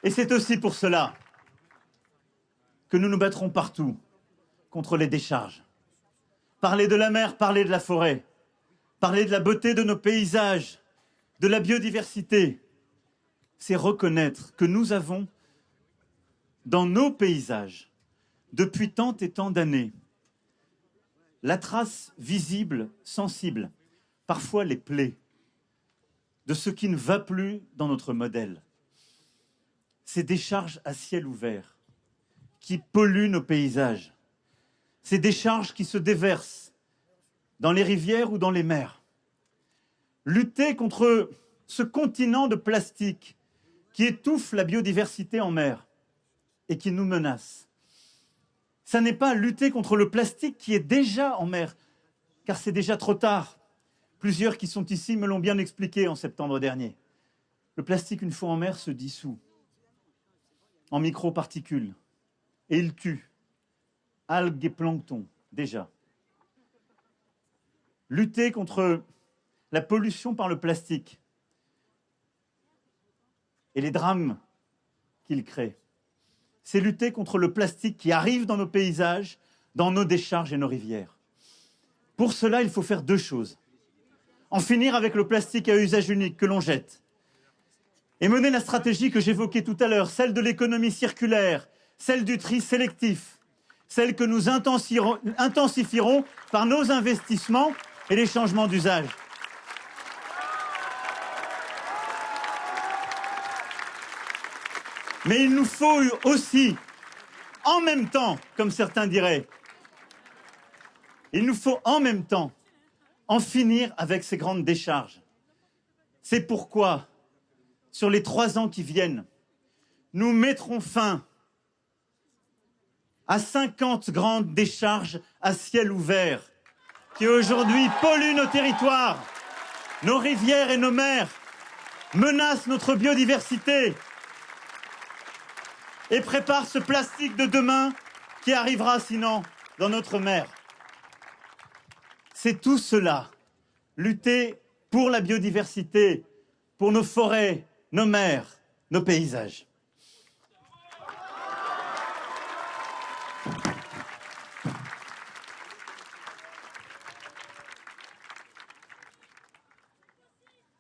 Et c'est aussi pour cela que nous nous battrons partout contre les décharges. Parler de la mer, parler de la forêt, parler de la beauté de nos paysages, de la biodiversité, c'est reconnaître que nous avons, dans nos paysages, depuis tant et tant d'années, la trace visible, sensible, parfois les plaies, de ce qui ne va plus dans notre modèle. Ces décharges à ciel ouvert qui polluent nos paysages, ces décharges qui se déversent dans les rivières ou dans les mers. Lutter contre ce continent de plastique qui étouffe la biodiversité en mer et qui nous menace. Ça n'est pas lutter contre le plastique qui est déjà en mer, car c'est déjà trop tard. Plusieurs qui sont ici me l'ont bien expliqué en septembre dernier. Le plastique, une fois en mer, se dissout en microparticules et il tue algues et plancton, déjà. Lutter contre la pollution par le plastique et les drames qu'il crée, c'est lutter contre le plastique qui arrive dans nos paysages, dans nos décharges et nos rivières. Pour cela, il faut faire deux choses. En finir avec le plastique à usage unique que l'on jette et mener la stratégie que j'évoquais tout à l'heure, celle de l'économie circulaire, celle du tri sélectif, celle que nous intensifierons par nos investissements et les changements d'usage. Mais il nous faut aussi, en même temps, comme certains diraient, il nous faut en même temps en finir avec ces grandes décharges. C'est pourquoi, sur les 3 ans qui viennent, nous mettrons fin à 50 grandes décharges à ciel ouvert qui aujourd'hui polluent nos territoires, nos rivières et nos mers, menacent notre biodiversité et préparent ce plastique de demain qui arrivera sinon dans notre mer. C'est tout cela, lutter pour la biodiversité, pour nos forêts, nos mers, nos paysages.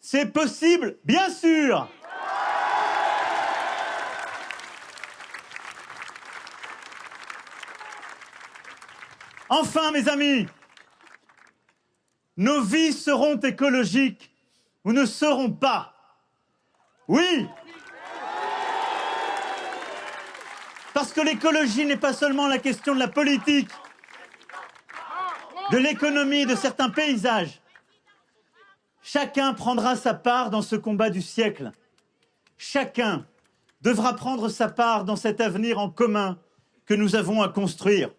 C'est possible, bien sûr. Enfin, mes amis, nos vies seront écologiques ou ne seront pas. Oui. Parce que l'écologie n'est pas seulement la question de la politique, de l'économie, de certains paysages. Chacun prendra sa part dans ce combat du siècle. Chacun devra prendre sa part dans cet avenir en commun que nous avons à construire.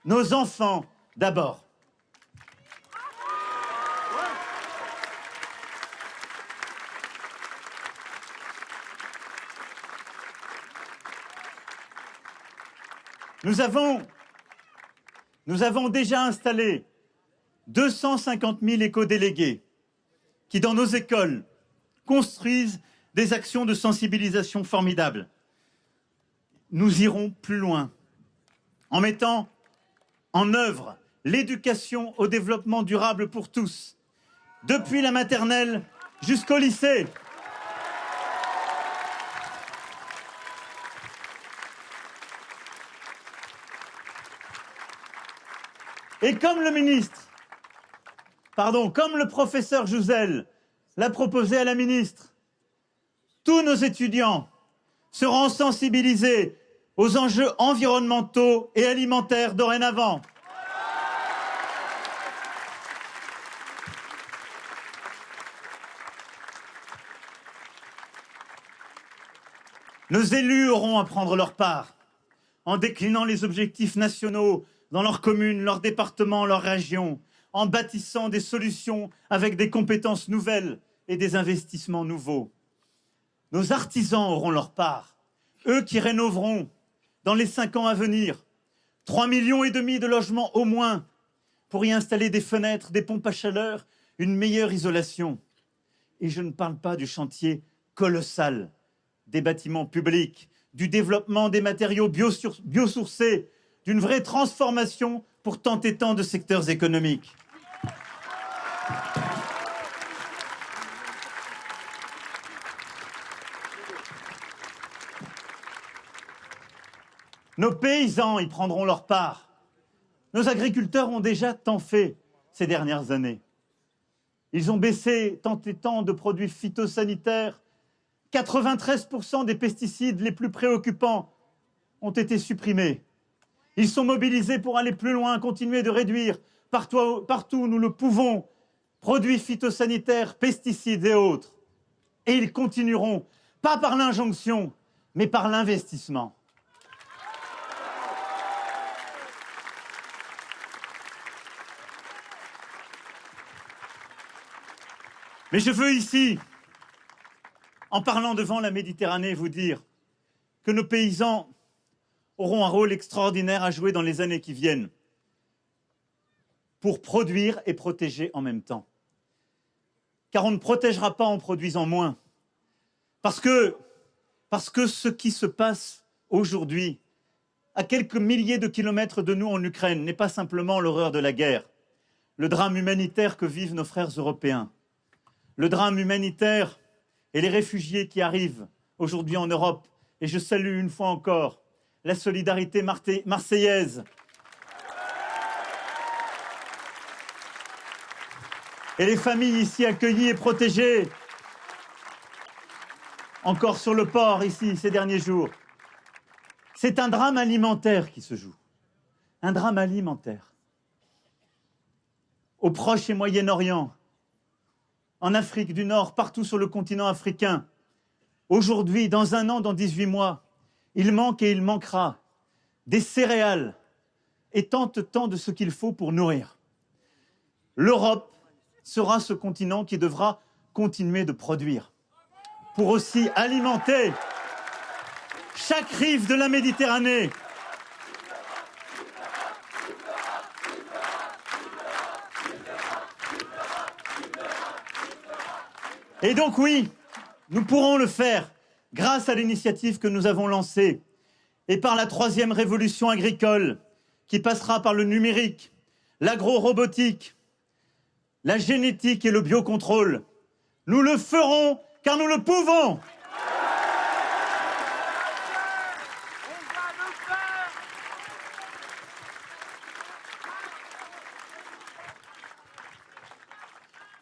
Nos enfants d'abord. Nous avons déjà installé 250 000 éco-délégués qui, dans nos écoles, construisent des actions de sensibilisation formidables. Nous irons plus loin en mettant en œuvre l'éducation au développement durable pour tous, depuis la maternelle jusqu'au lycée. Et comme le professeur Jouzel l'a proposé à la ministre, tous nos étudiants seront sensibilisés aux enjeux environnementaux et alimentaires dorénavant. Nos élus auront à prendre leur part en déclinant les objectifs nationaux dans leurs communes, leurs départements, leurs régions, en bâtissant des solutions avec des compétences nouvelles et des investissements nouveaux. Nos artisans auront leur part, eux qui rénoveront dans les 5 ans à venir 3,5 millions de logements au moins pour y installer des fenêtres, des pompes à chaleur, une meilleure isolation. Et je ne parle pas du chantier colossal des bâtiments publics, du développement des matériaux biosourcés, d'une vraie transformation pour tant et tant de secteurs économiques. Nos paysans y prendront leur part. Nos agriculteurs ont déjà tant fait ces dernières années. Ils ont baissé tant et tant de produits phytosanitaires. 93% des pesticides les plus préoccupants ont été supprimés. Ils sont mobilisés pour aller plus loin, continuer de réduire partout où nous le pouvons, produits phytosanitaires, pesticides et autres. Et ils continueront, pas par l'injonction, mais par l'investissement. Mais je veux ici, en parlant devant la Méditerranée, vous dire que nos paysans auront un rôle extraordinaire à jouer dans les années qui viennent pour produire et protéger en même temps. Car on ne protégera pas en produisant moins. Parce que ce qui se passe aujourd'hui, à quelques milliers de kilomètres de nous en Ukraine, n'est pas simplement l'horreur de la guerre, le drame humanitaire que vivent nos frères européens, le drame humanitaire et les réfugiés qui arrivent aujourd'hui en Europe. Et je salue une fois encore la solidarité marseillaise et les familles ici accueillies et protégées, encore sur le port ici ces derniers jours. C'est un drame alimentaire qui se joue, un drame alimentaire. Au Proche et Moyen-Orient, en Afrique du Nord, partout sur le continent africain, aujourd'hui, dans 1 an, dans 18 mois, il manque et il manquera des céréales et tant de ce qu'il faut pour nourrir. L'Europe sera ce continent qui devra continuer de produire pour aussi alimenter chaque rive de la Méditerranée. Et donc oui, nous pourrons le faire grâce à l'initiative que nous avons lancée et par la 3e révolution agricole qui passera par le numérique, l'agro-robotique, la génétique et le biocontrôle. Nous le ferons car nous le pouvons.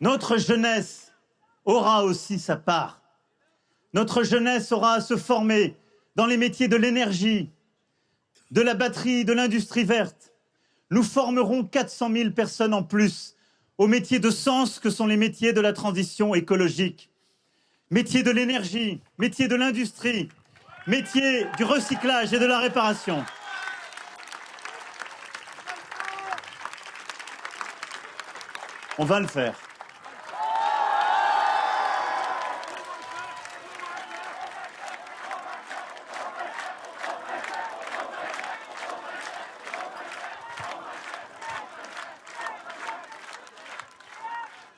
Notre jeunesse aura aussi sa part. Notre jeunesse aura à se former dans les métiers de l'énergie, de la batterie, de l'industrie verte. Nous formerons 400 000 personnes en plus aux métiers de sens que sont les métiers de la transition écologique. Métiers de l'énergie, métiers de l'industrie, métiers du recyclage et de la réparation. On va le faire.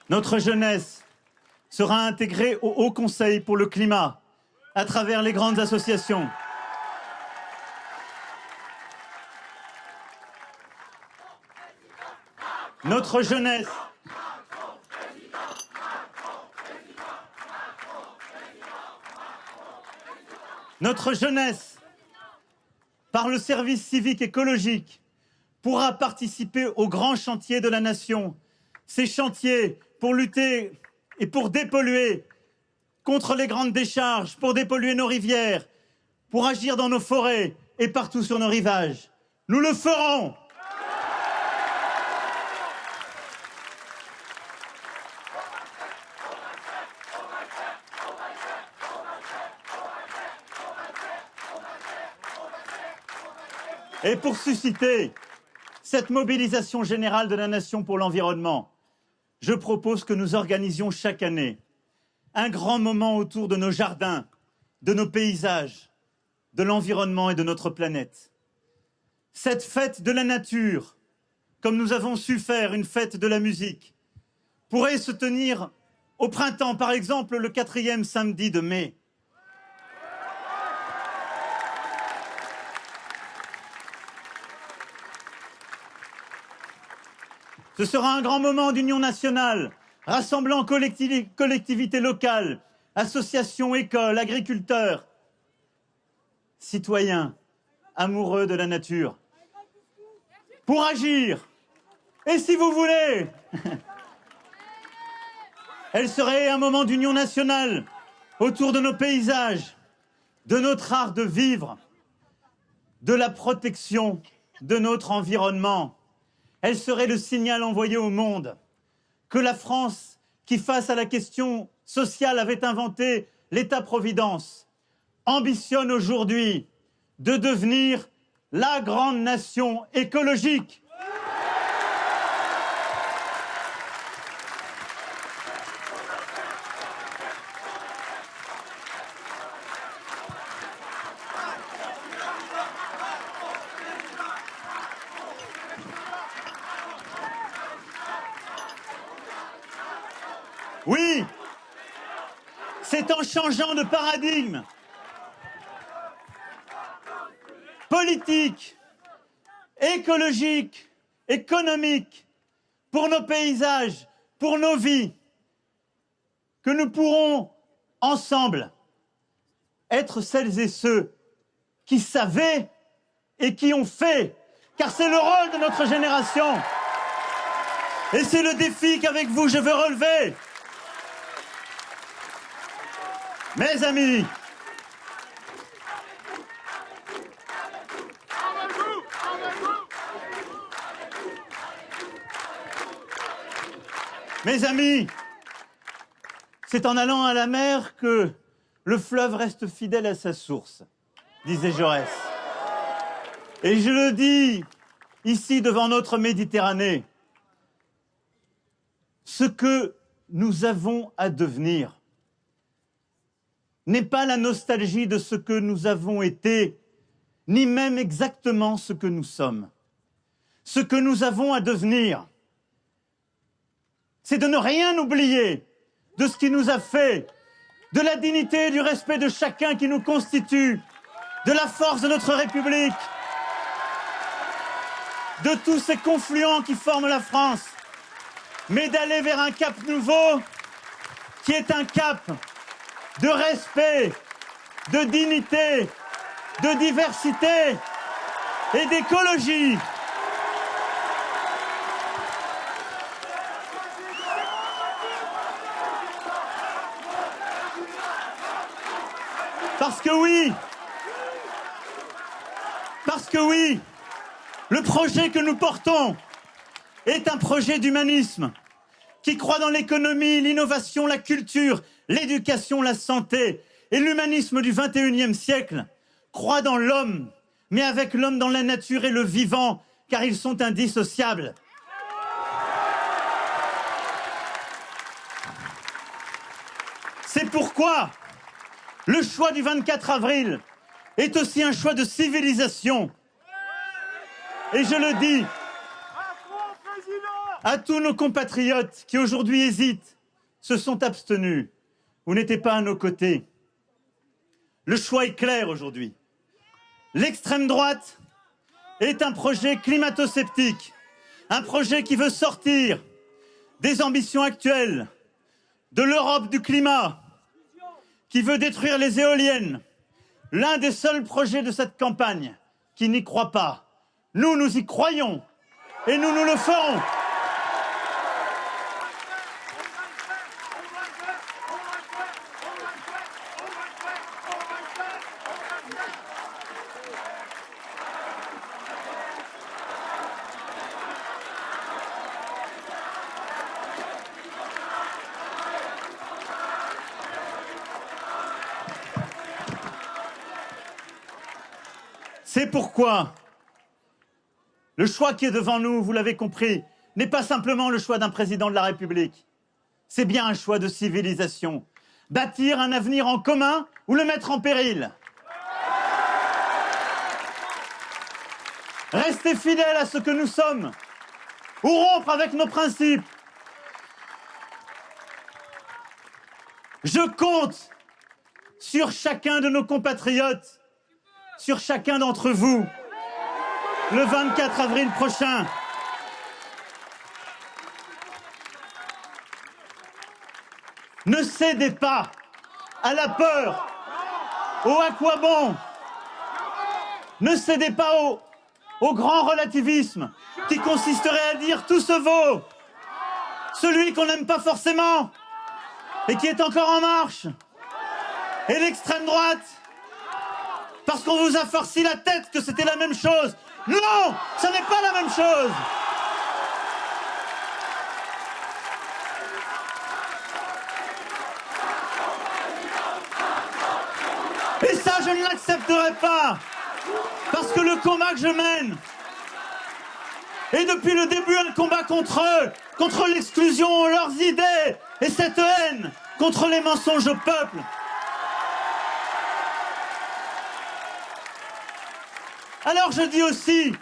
Notre jeunesse sera intégrée au Haut Conseil pour le climat à travers les grandes associations. Notre jeunesse par le service civique écologique, pourra participer aux grands chantiers de la nation. Ces chantiers pour lutter et pour dépolluer contre les grandes décharges, pour dépolluer nos rivières, pour agir dans nos forêts et partout sur nos rivages. Nous le ferons! Et pour susciter cette mobilisation générale de la nation pour l'environnement, je propose que nous organisions chaque année un grand moment autour de nos jardins, de nos paysages, de l'environnement et de notre planète. Cette fête de la nature, comme nous avons su faire une fête de la musique, pourrait se tenir au printemps, par exemple le 4e samedi de mai. Ce sera un grand moment d'union nationale, rassemblant collectivités locales, associations, écoles, agriculteurs, citoyens, amoureux de la nature, pour agir. Et si vous voulez, elle serait un moment d'union nationale autour de nos paysages, de notre art de vivre, de la protection de notre environnement. Elle serait le signal envoyé au monde que la France, qui face à la question sociale avait inventé l'État-providence, ambitionne aujourd'hui de devenir la grande nation écologique. Oui, c'est en changeant de paradigme politique, écologique, économique, pour nos paysages, pour nos vies, que nous pourrons ensemble être celles et ceux qui savaient et qui ont fait, car c'est le rôle de notre génération. Et c'est le défi qu'avec vous je veux relever. Mes amis, c'est en allant à la mer que le fleuve reste fidèle à sa source, disait Jaurès. Et je le dis ici devant notre Méditerranée, ce que nous avons à devenir n'est pas la nostalgie de ce que nous avons été, ni même exactement ce que nous sommes. Ce que nous avons à devenir, c'est de ne rien oublier de ce qui nous a fait, de la dignité et du respect de chacun qui nous constitue, de la force de notre République, de tous ces confluents qui forment la France, mais d'aller vers un cap nouveau qui est un cap de respect, de dignité, de diversité et d'écologie. Parce que oui, que oui, le projet que nous portons est un projet d'humanisme qui croit dans l'économie, l'innovation, la culture, l'éducation, la santé. Et l'humanisme du XXIe siècle croit dans l'homme, mais avec l'homme dans la nature et le vivant, car ils sont indissociables. C'est pourquoi le choix du 24 avril est aussi un choix de civilisation. Et je le dis à tous nos compatriotes qui aujourd'hui hésitent, se sont abstenus. Vous n'étiez pas à nos côtés. Le choix est clair aujourd'hui. L'extrême droite est un projet climato-sceptique, un projet qui veut sortir des ambitions actuelles, de l'Europe du climat, qui veut détruire les éoliennes, l'un des seuls projets de cette campagne qui n'y croit pas. Nous, nous y croyons et nous le ferons. C'est pourquoi le choix qui est devant nous, vous l'avez compris, n'est pas simplement le choix d'un président de la République. C'est bien un choix de civilisation. Bâtir un avenir en commun ou le mettre en péril. Rester fidèle à ce que nous sommes ou rompre avec nos principes. Je compte sur chacun de nos compatriotes, sur chacun d'entre vous, le 24 avril prochain. Ne cédez pas à la peur, au à quoi bon. Ne cédez pas au grand relativisme qui consisterait à dire tout se vaut. Celui qu'on n'aime pas forcément et qui est encore en marche. Et l'extrême droite, parce qu'on vous a farci la tête que c'était la même chose. Non, ce n'est pas la même chose. Et ça, je ne l'accepterai pas. Parce que le combat que je mène est depuis le début un combat contre eux, contre l'exclusion, leurs idées, et cette haine contre les mensonges au peuple. Alors je dis aussi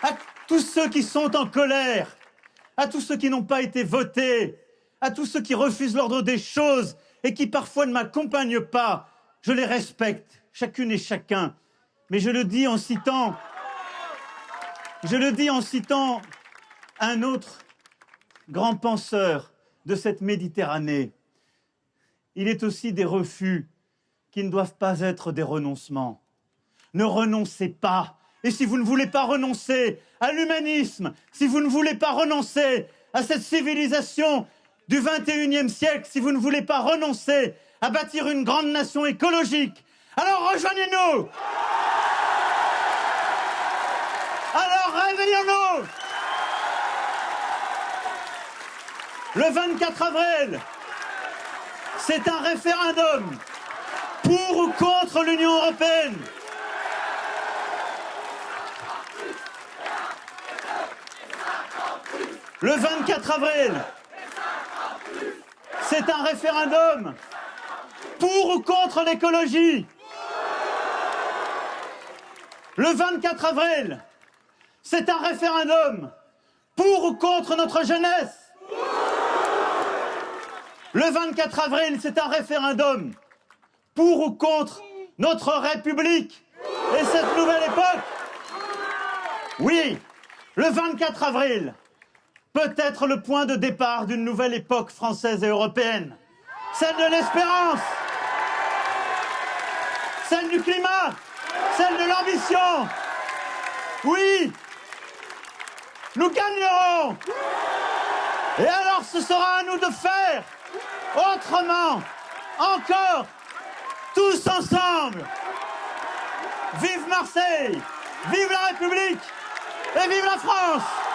à tous ceux qui sont en colère, à tous ceux qui n'ont pas été votés, à tous ceux qui refusent l'ordre des choses et qui parfois ne m'accompagnent pas, je les respecte, chacune et chacun. Mais je le dis en citant un autre grand penseur de cette Méditerranée. Il est aussi des refus qui ne doivent pas être des renoncements. Ne renoncez pas. Et si vous ne voulez pas renoncer à l'humanisme, si vous ne voulez pas renoncer à cette civilisation du XXIe siècle, si vous ne voulez pas renoncer à bâtir une grande nation écologique, alors rejoignez-nous. Alors réveillons-nous. Le 24 avril, c'est un référendum pour ou contre l'Union européenne. Le 24 avril, c'est un référendum pour ou contre l'écologie. Le 24 avril, c'est un référendum pour ou contre notre jeunesse. Le 24 avril, c'est un référendum pour ou contre notre République et cette nouvelle époque. Oui, le 24 avril peut être le point de départ d'une nouvelle époque française et européenne. Celle de l'espérance, celle du climat, celle de l'ambition. Oui, nous gagnerons. Et alors ce sera à nous de faire autrement, encore, tous ensemble. Vive Marseille, Vive la République et vive la France!